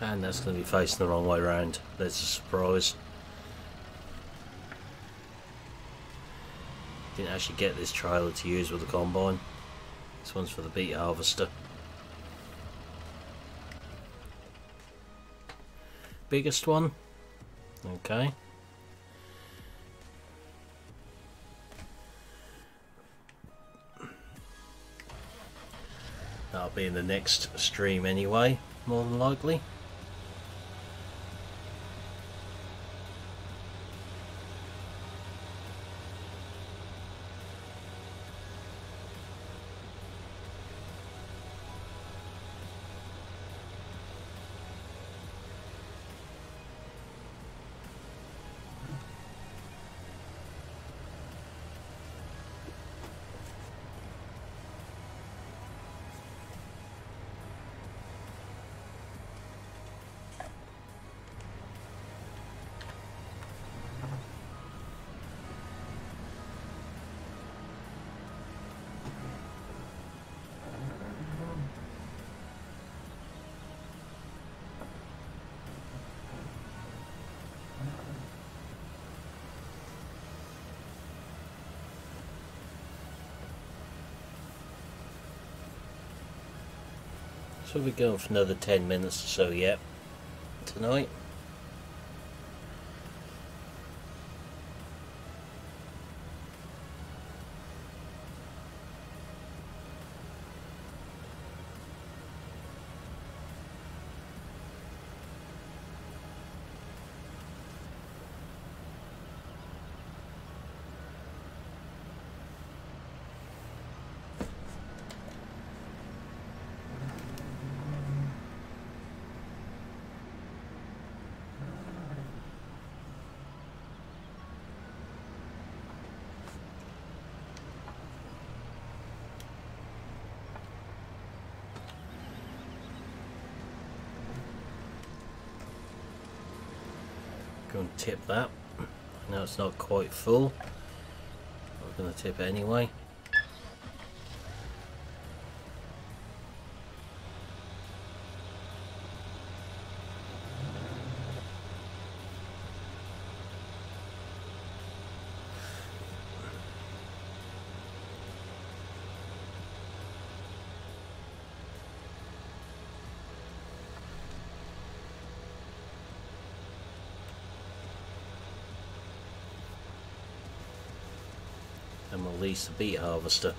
And that's going to be facing the wrong way round. That's a surprise. Didn't actually get this trailer to use with the combine. This one's for the beet harvester. Biggest one. Okay. That'll be in the next stream anyway, more than likely. So we're going for another 10 minutes or so yet tonight. Go and tip that. Now it's not quite full. We're going to tip it anyway. And we'll lease the beet harvester.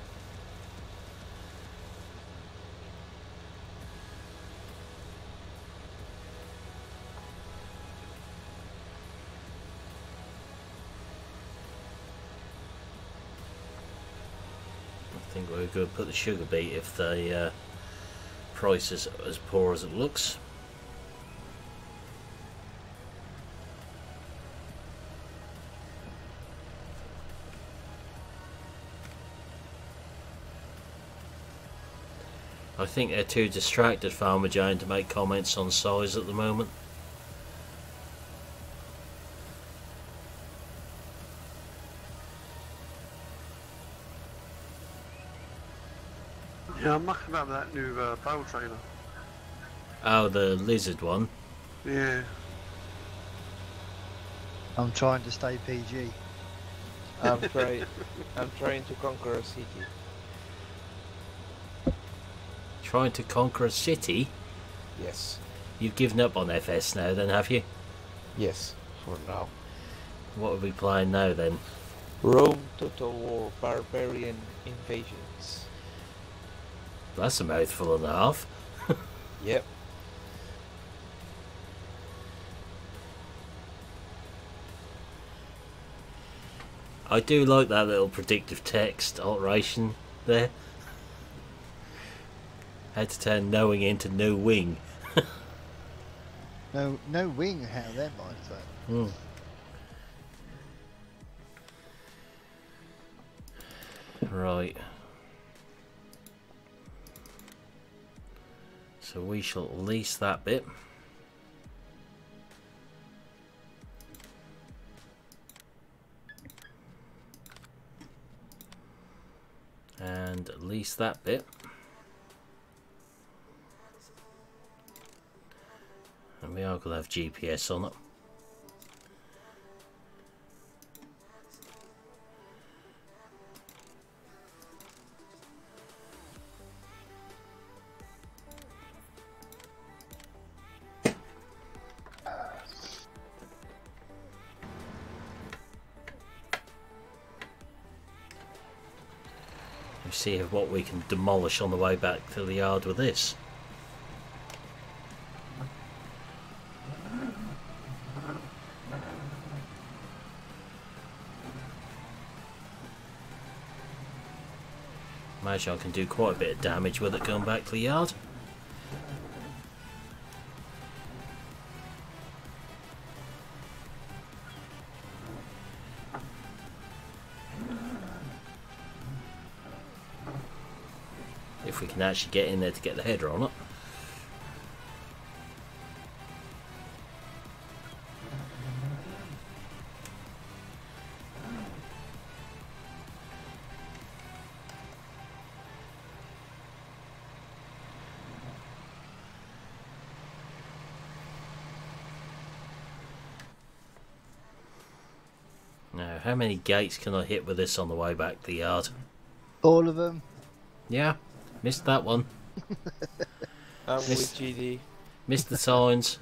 think we're going to put the sugar beet if the price is as poor as it looks. I think they're too distracted, Farmer Jane, to make comments on size at the moment. Yeah, I'm mucking about that new barrel trailer. Oh, the lizard one. Yeah. I'm trying to stay PG. I'm trying to conquer a city. Trying to conquer a city? Yes. You've given up on FS now then, have you? Yes, for now. What are we playing now then? Rome Total War Barbarian Invasions. That's a mouthful and a half. Yep. I do like that little predictive text alteration there. How to turn knowing into no wing. No wing, how their mind's that. Hmm. Right. So we shall lease that bit. And lease that bit. And we are going to have GPS on it. Let's see what we can demolish on the way back to the yard with this. Imagine I can do quite a bit of damage with it going back to the yard. If we can actually get in there to get the header on it. Now, how many gates can I hit with this on the way back to the yard? All of them. Yeah, missed that one. I'm with GD. Missed the signs.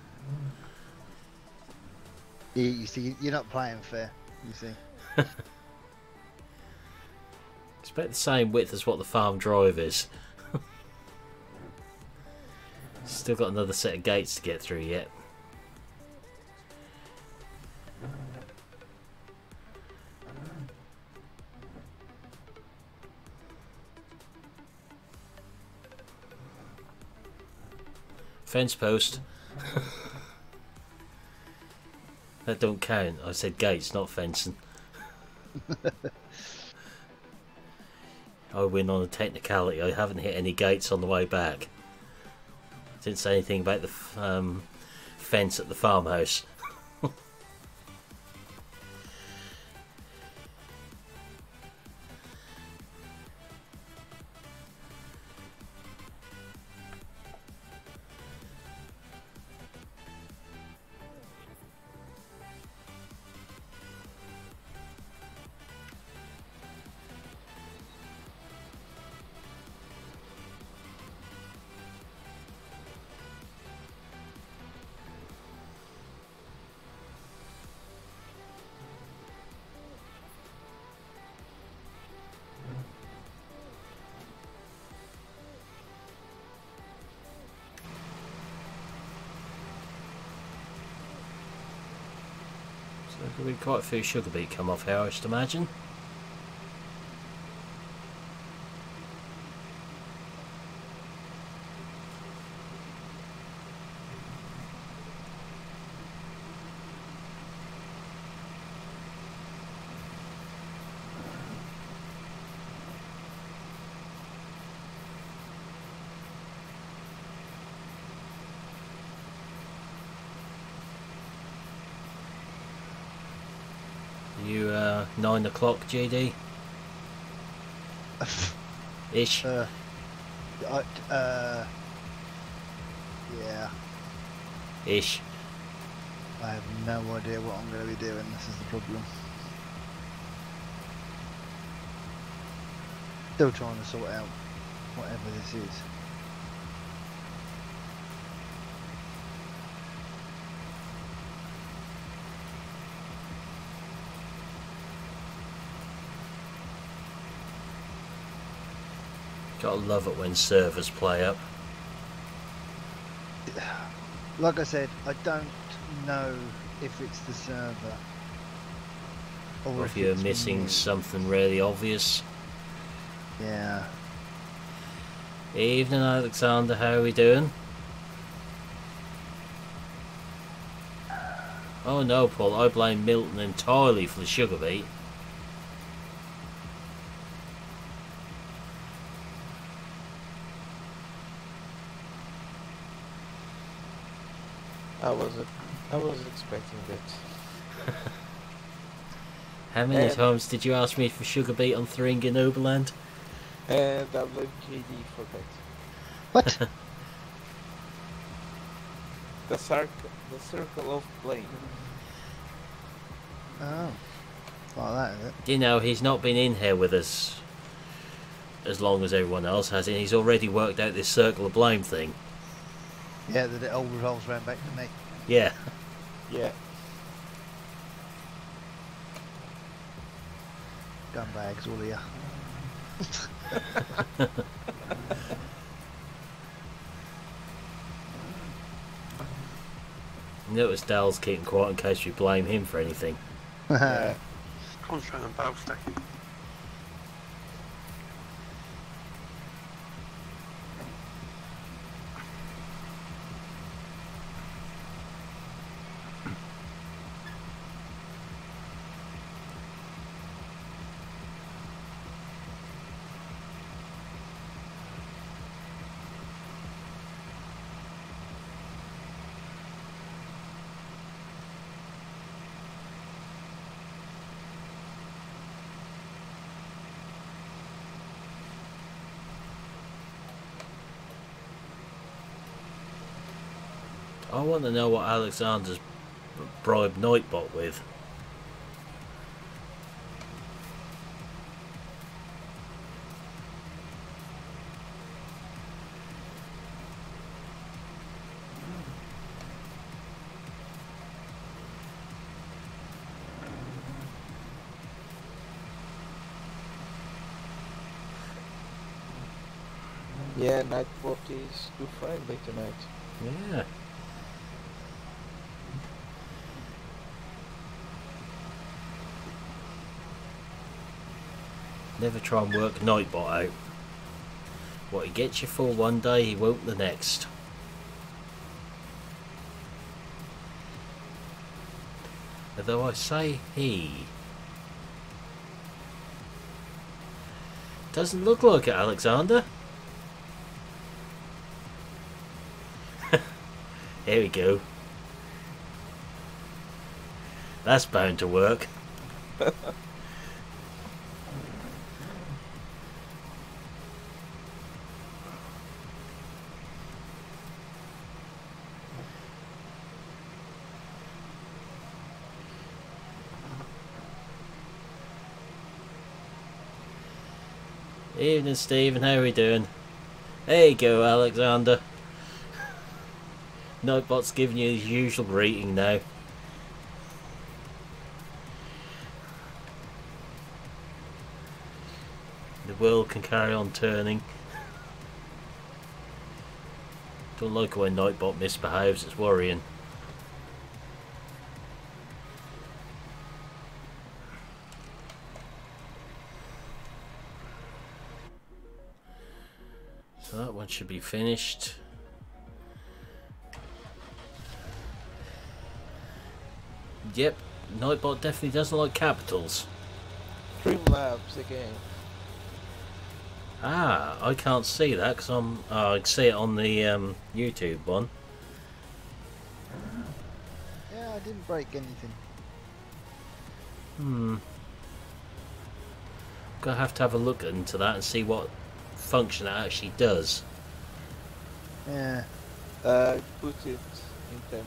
You see, you're not playing fair. You see. Expect the same width as what the farm drive is. Still got another set of gates to get through yet. Fence post. That don't count. I said gates, not fencing. I win on a technicality. I haven't hit any gates on the way back. Didn't say anything about the fence at the farmhouse. So there'll be quite a few sugar beet come off here, I should imagine. You 9 o'clock, GD? Ish. Yeah. Ish. I have no idea what I'm going to be doing. This is the problem. Still trying to sort out whatever this is. Gotta love it when servers play up. Like I said, I don't know if it's the server Or if you're it's missing me. something really obvious. Yeah. Evening, Alexander, how are we doing? Oh no, Paul, I blame Milton entirely for the sugar beet. I was expecting that. How many times did you ask me for sugar beet on Thuringian Oberland? And I blame JD for that. What? The circle of blame. Oh. Like that, is it? You know, he's not been in here with us as long as everyone else has, and he's already worked out this circle of blame thing. Yeah, that it all revolves round back to me. Yeah. Yeah. Gunbags, all of you. Notice Dal's keeping quiet in case we blame him for anything. Yeah. Concentrate on battle stacking. I want to know what Alexander's bribed Nightbot with. Yeah, Nightbot is too friendly tonight. Yeah. Never try and work Nightbot out. What he gets you for one day, he won't the next. Although I say he. Doesn't look like it, Alexander. Here we go. That's bound to work. Evening, Stephen. How are we doing? There you go, Alexander. Nightbot's giving you his usual greeting now. The world can carry on turning. Don't like when Nightbot misbehaves, it's worrying. So that one should be finished. Yep, Nightbot definitely doesn't like capitals. Streamlabs again. Ah, I can't see that because I can see it on the YouTube one. Yeah, I didn't break anything. Gonna have to have a look into that and see what function it actually does. Yeah. Put it in timeout.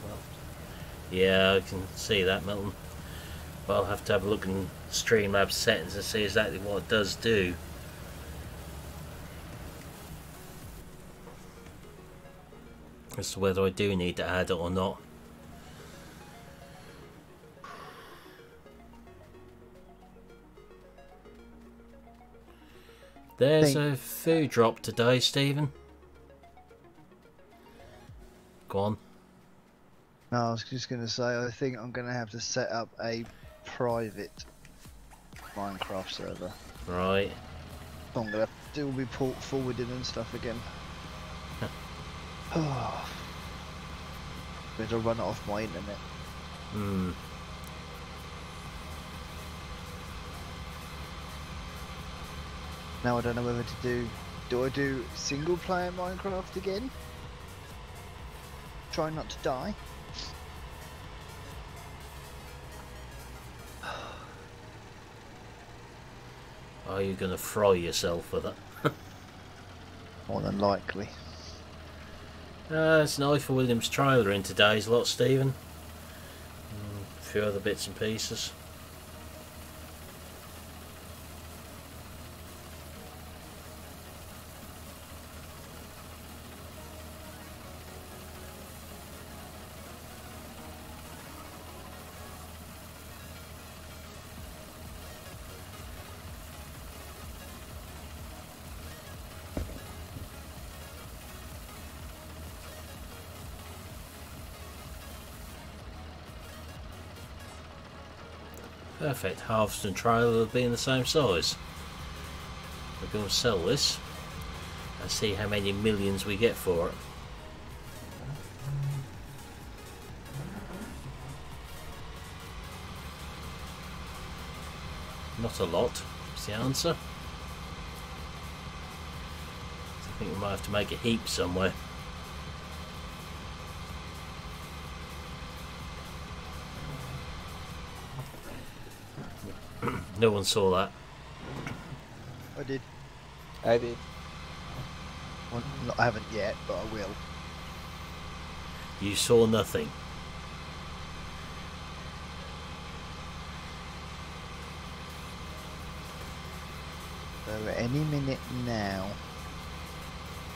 Yeah, I can see that, Milton. But I'll have to have a look in Streamlabs settings and see exactly what it does do. As to whether I do need to add it or not. There's a food drop today, Stephen. Go on. No, I was just going to say, I think I'm going to have to set up a private Minecraft server. Right. I'm going to have to do all my port forwarding and stuff again. Better run it off my internet. Now I don't know whether to do I do single player Minecraft again? Try not to die? Are you going to fry yourself with it? More than likely. It's an for Williams trailer in today's lot, Stephen. A few other bits and pieces. Perfect, harvest and trailer will be in the same size. We're going to sell this and see how many millions we get for it. Not a lot, is the answer. I think we might have to make a heap somewhere. No one saw that. I did. I did. Well, I haven't yet, but I will. You saw nothing. So any minute now.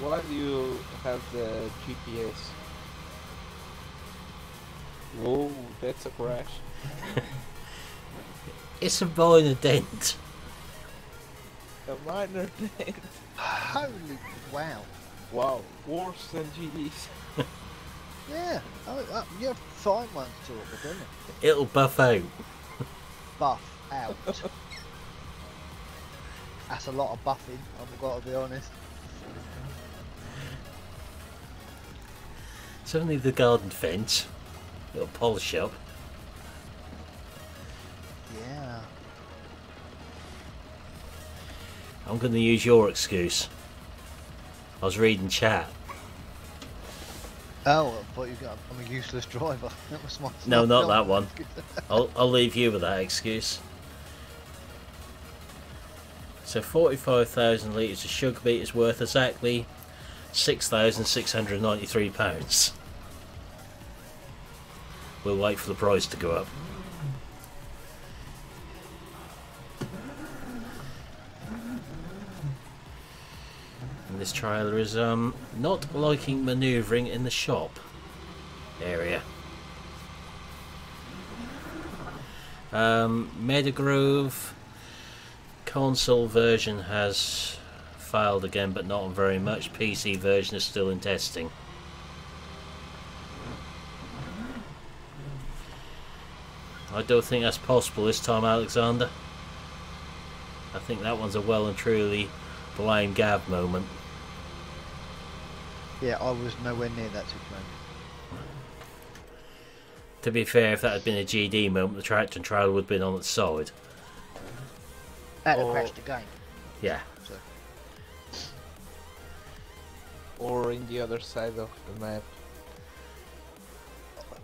Why do you have the GPS? Whoa, that's a crash. It's a minor dent. A minor dent. Holy wow. Wow, worse than GD's. Yeah, you have fine ones to talk with, isn't it? It'll buff out. Buff out. That's a lot of buffing, I've got to be honest. It's only the garden fence. It'll polish up. Yeah. I'm going to use your excuse. I was reading chat. Oh, I thought I'm a useless driver. That was my. No, not that one. I'll leave you with that excuse. So 45,000 litres of sugar beet is worth exactly £6,693. We'll wait for the price to go up. And this trailer is not liking manoeuvring in the shop area. Meadowgrove console version has failed again, but not very much. PC version is still in testing. I don't think that's possible this time, Alexander. I think that one's a well and truly blame Gav moment. Yeah, I was nowhere near that situation. To be fair, if that had been a GD moment, the tractor and trailer would have been on its side. That'd have crashed again. Yeah. So. Or in the other side of the map.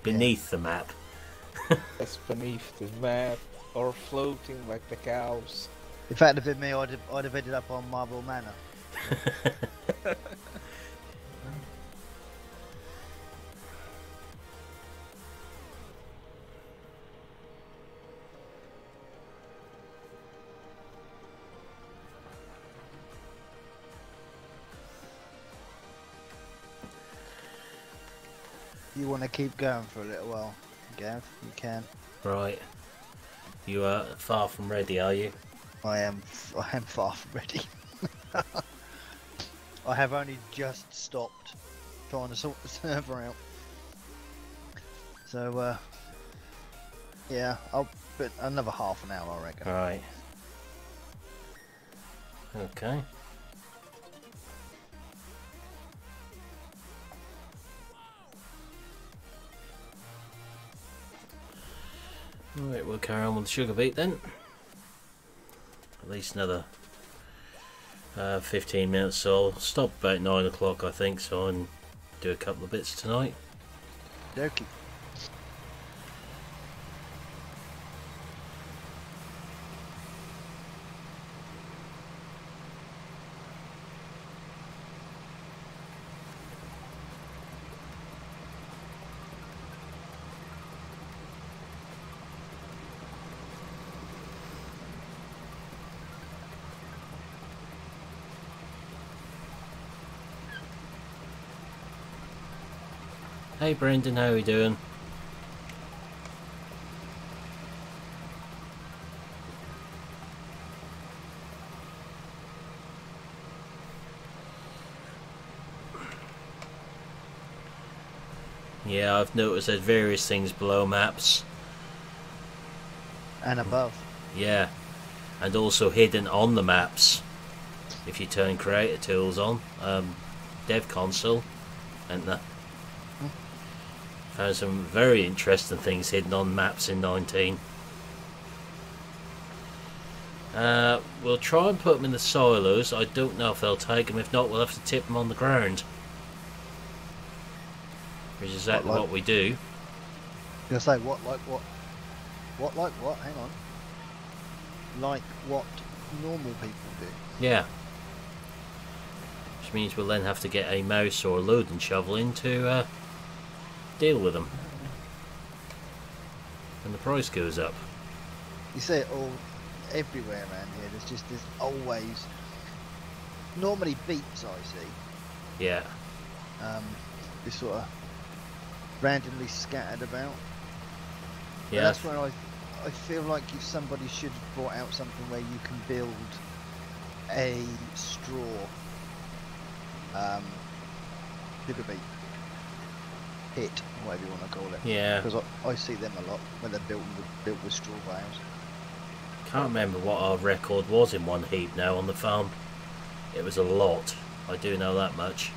Beneath the map. It's beneath the map. or floating like the cows. If that had been me, I'd have ended up on Marble Manor. You want to keep going for a little while, Gav? You can. Right. You are far from ready, are you? I am far from ready. I have only just stopped trying to sort the server out. So, yeah, I'll put another half an hour, I reckon. Right. Okay. Right, we'll carry on with the sugar beet then. At least another 15 minutes, so I'll stop about 9 o'clock I think, so I can do a couple of bits tonight. Dokie. Hey Brendan, how are you doing? Yeah, I've noticed there's various things below maps. And above. Yeah, and also hidden on the maps if you turn creator tools on. Dev console and the found some very interesting things hidden on maps in 19. We'll try and put them in the silos. I don't know if they'll take them. If not, we'll have to tip them on the ground, which is exactly what we do. You're gonna say what like what? What like what? Hang on. Like what normal people do. Yeah. Which means we'll then have to get a mouse or a loading shovel in to deal with them. And the price goes up. You see it all everywhere around here. There's always normally beeps I see. Yeah. Just sort of randomly scattered about. Yeah. But that's where I feel like if somebody should have brought out something where you can build a straw sugar beet pit, whatever you want to call it. Yeah. Because I see them a lot when they're built with straw bales. Can't remember what our record was in one heap now on the farm. It was a lot. I do know that much.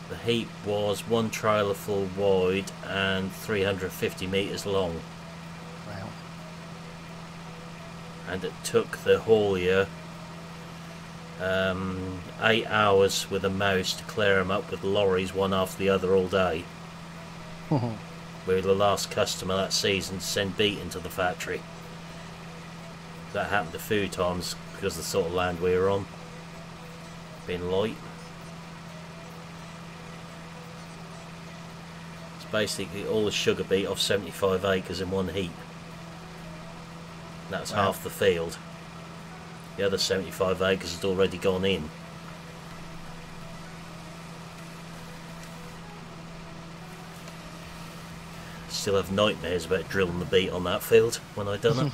The heap was 1 trailer full wide and 350 metres long. Wow. And it took the haulier 8 hours with a mouse to clear them up with lorries one after the other all day. We were the last customer that season to send beet into the factory. That happened a few times because of the sort of land we were on. Being light. It's basically all the sugar beet off 75 acres in one heap. That's half the field. The other 75 acres had already gone in. Still have nightmares about drilling the beet on that field when I done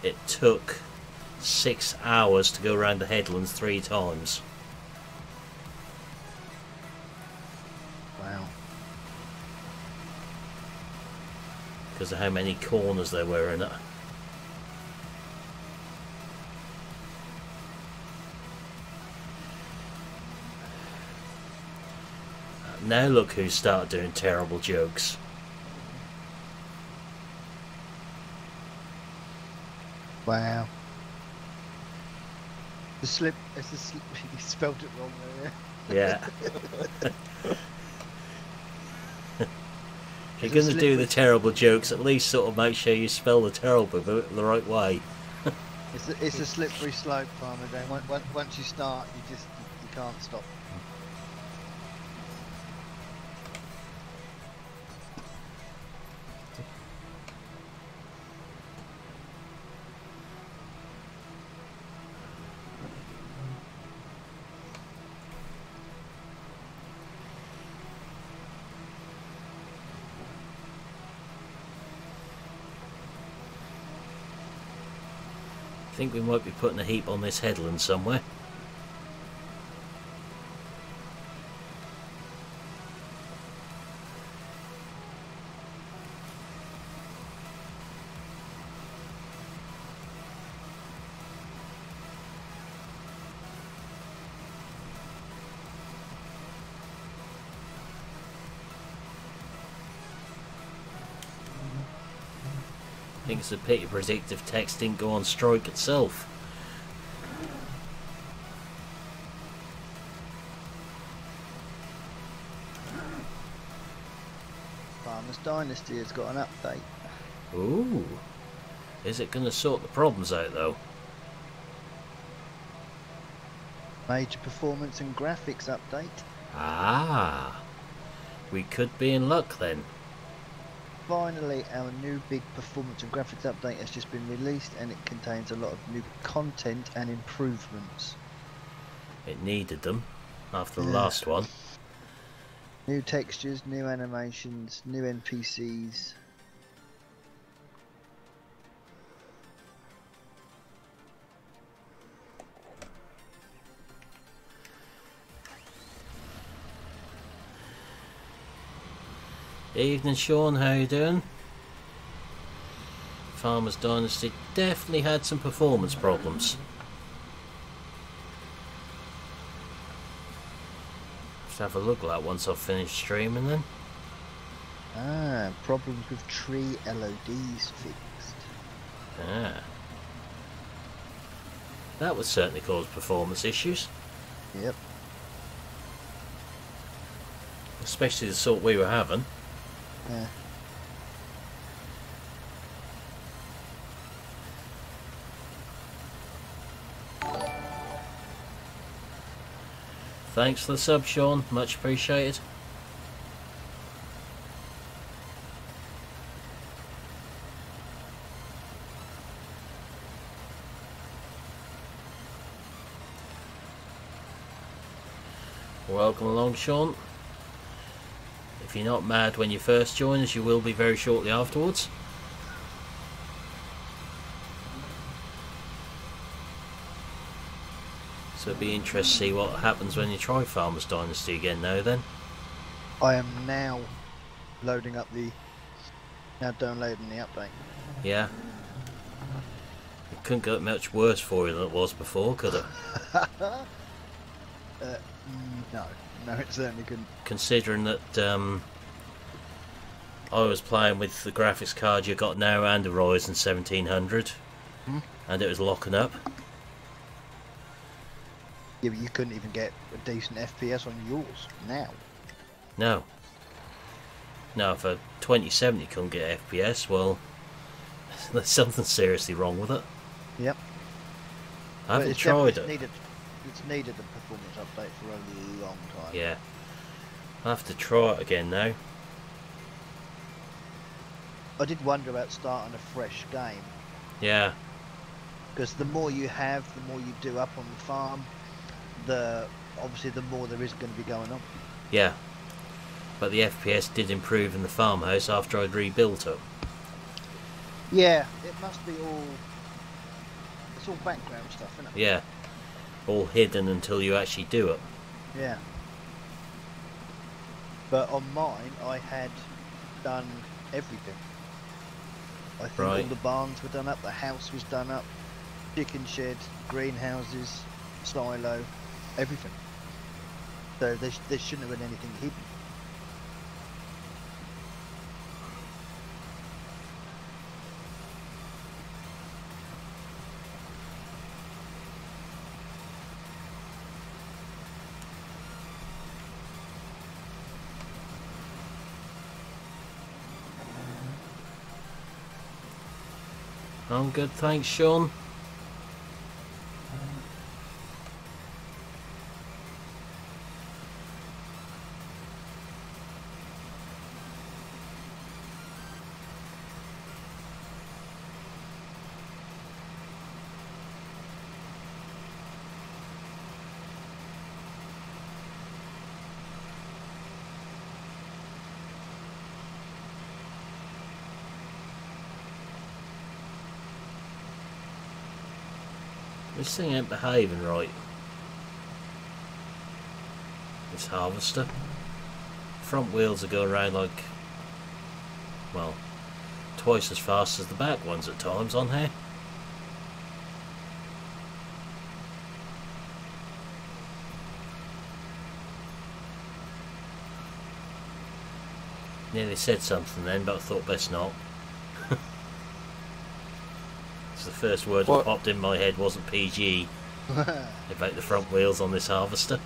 it. It took 6 hours to go around the headlands 3 times. Wow. Because of how many corners there were in it. Now look who started doing terrible jokes. Wow. The slip, it's the slip, you spelled it wrong there. Yeah. going to do the terrible jokes, at least sort of make sure you spell the terrible bit the right way. It's a slippery slope, Farmer Dan. Once you start, you can't stop. I think we might be putting a heap on this headland somewhere. I think it's a pity predictive text didn't go on strike itself. Farmer's Dynasty has got an update. Ooh. Is it going to sort the problems out though? Major performance and graphics update. Ah. We could be in luck then. Finally, our new big performance and graphics update has just been released, and it contains a lot of new content and improvements. It needed them after the last one. New textures, new animations, new NPCs. Evening Sean, how you doing? Farmer's Dynasty definitely had some performance problems. Just have a look at that once I've finished streaming then. Ah, problems with tree LODs fixed. Ah. That would certainly cause performance issues. Yep. Especially the sort we were having. Yeah. Thanks for the sub, Sean. Much appreciated. Welcome along, Sean. If you're not mad when you first join us, you will be very shortly afterwards. So it'll be interesting to see what happens when you try Farmer's Dynasty again now then. I am now loading up now downloading the update. Yeah. It couldn't get much worse for you than it was before, could it? No, it certainly couldn't. Considering that I was playing with the graphics card you got now and the Ryzen 1700, and it was locking up. Yeah, but you couldn't even get a decent FPS on yours now. No. No, if a 2070 couldn't get FPS, well, there's something seriously wrong with it. Yep. I haven't tried it. it. It's needed a performance update for a long time. Yeah. I'll have to try it again now. I did wonder about starting a fresh game. Yeah. Because the more you have, the more you do up on the farm, obviously the more there is going to be going on. Yeah. But the FPS did improve in the farmhouse after I'd rebuilt it. Yeah, it must be it's all background stuff, isn't it? Yeah. All hidden until you actually do it. Yeah. But on mine, I had done everything. I think all the barns were done up, the house was done up, chicken shed, greenhouses, silo, everything. So there shouldn't have been anything hidden. I'm good, thanks, Sean. This thing ain't behaving right. This harvester. Front wheels are going around like, well, twice as fast as the back ones at times on here. Nearly said something then, but I thought best not. The first word that popped in my head wasn't PG about the front wheels on this harvester.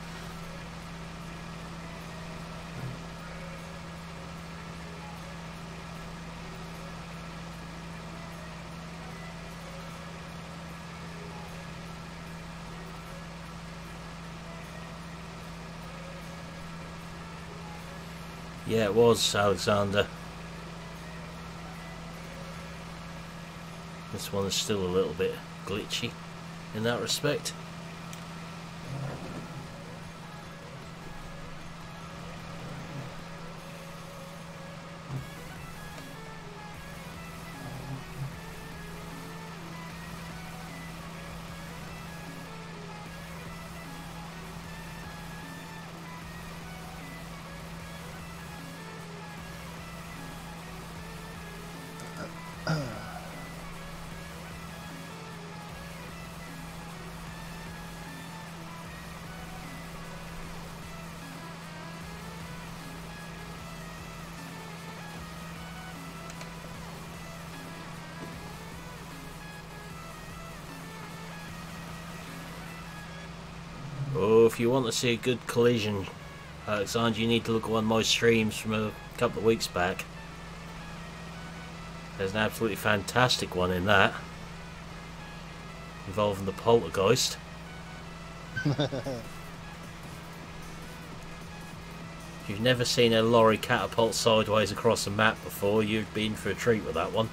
Yeah, it was, Alexander. This one is still a little bit glitchy in that respect. Oh, if you want to see a good collision, Alexander, you need to look at one of my streams from a couple of weeks back. There's an absolutely fantastic one in that, involving the poltergeist. If you've never seen a lorry catapult sideways across a map before, you've been for a treat with that one.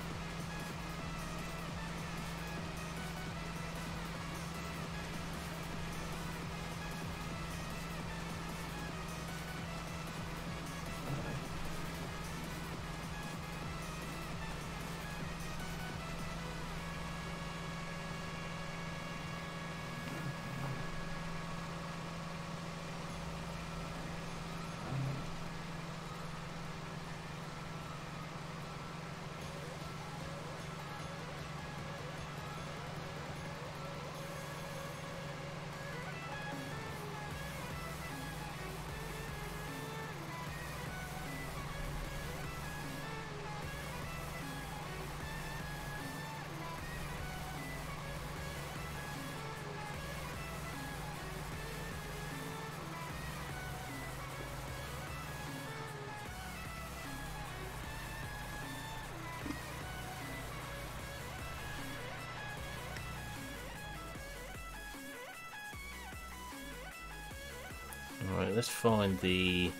Alright, let's find the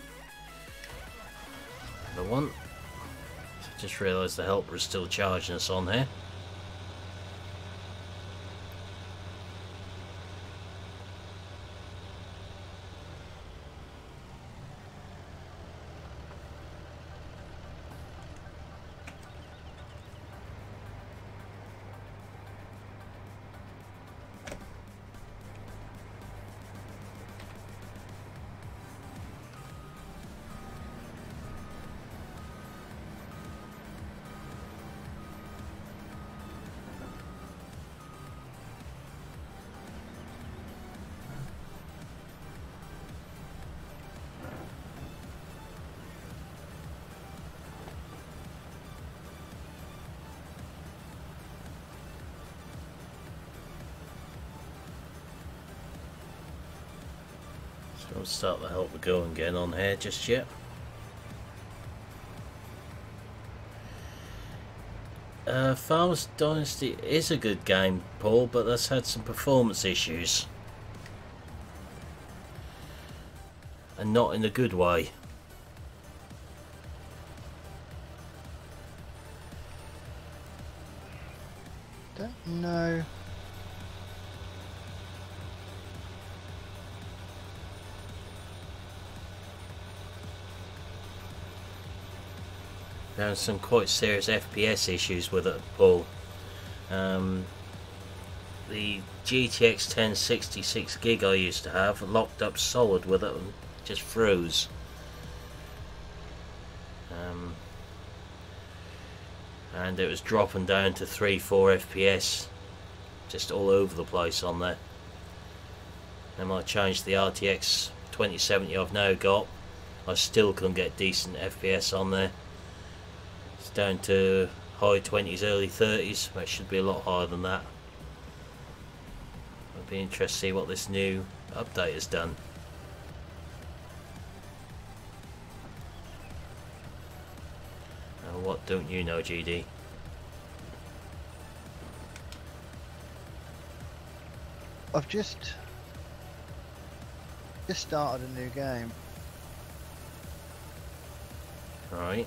one. I just realised the helper is still charging us on here. Don't start the helper going again on here just yet. Farmers Dynasty is a good game, Paul, but that's had some performance issues. And not in a good way. Don't know. There are some quite serious FPS issues with it, Paul. The GTX 1066 gig I used to have locked up solid with it and just froze. And it was dropping down to 3-4 FPS just all over the place on there. And when I changed the RTX 2070 I've now got, I still couldn't get decent FPS on there. It's down to high 20s, early 30s, but it should be a lot higher than that. I'd be interested to see what this new update has done. What don't you know, GD? I've just started a new game. Right.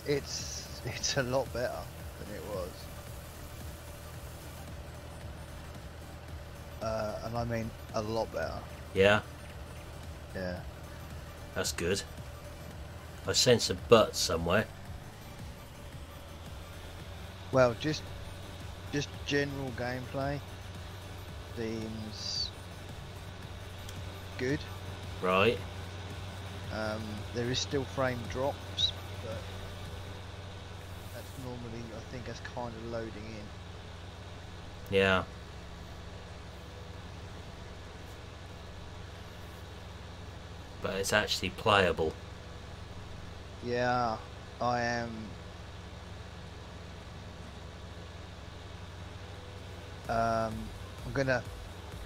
It's a lot better than it was. And I mean a lot better. Yeah. Yeah. That's good. I sense a butt somewhere. Well, just general gameplay seems good. Right. There is still frame drops, but that's normally, I think, that's kind of loading in. Yeah. But it's actually playable. Yeah, I am.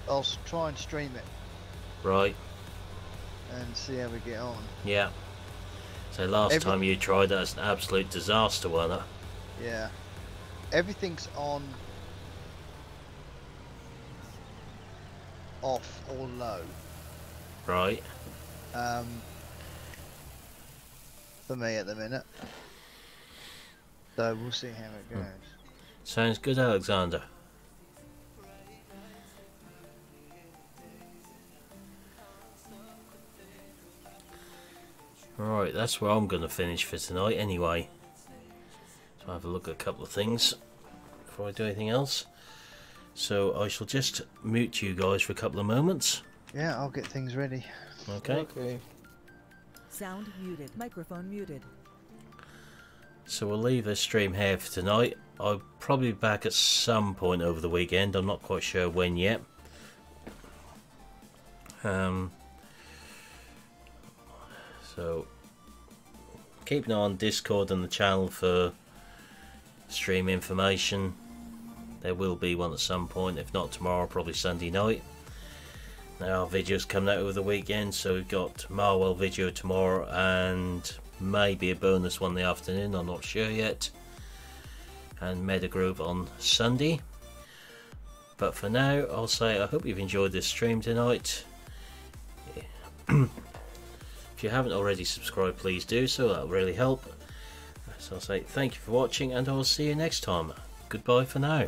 I'll try and stream it Right. and see how we get on. Yeah. So last time you tried that, it's an absolute disaster, wasn't it? Yeah. Everything's on, off or low. Right. For me at the minute. So we'll see how it goes. Sounds good, Alexander. Right, that's where I'm going to finish for tonight anyway. So I'll have a look at a couple of things before I do anything else. So I shall just mute you guys for a couple of moments. Yeah, I'll get things ready. Okay. Okay. Sound muted. Microphone muted. So we'll leave this stream here for tonight. I'll probably be back at some point over the weekend. I'm not quite sure when yet. So keep an eye on Discord and the channel for stream information. There will be one at some point, if not tomorrow, probably Sunday night. Now our videos coming out over the weekend, so we've got Marwell video tomorrow and maybe a bonus one in the afternoon, I'm not sure yet. And Metagroove on Sunday. But for now, I'll say I hope you've enjoyed this stream tonight. If you haven't already subscribed, please do so, that'll really help. So I'll say thank you for watching and I'll see you next time. Goodbye for now.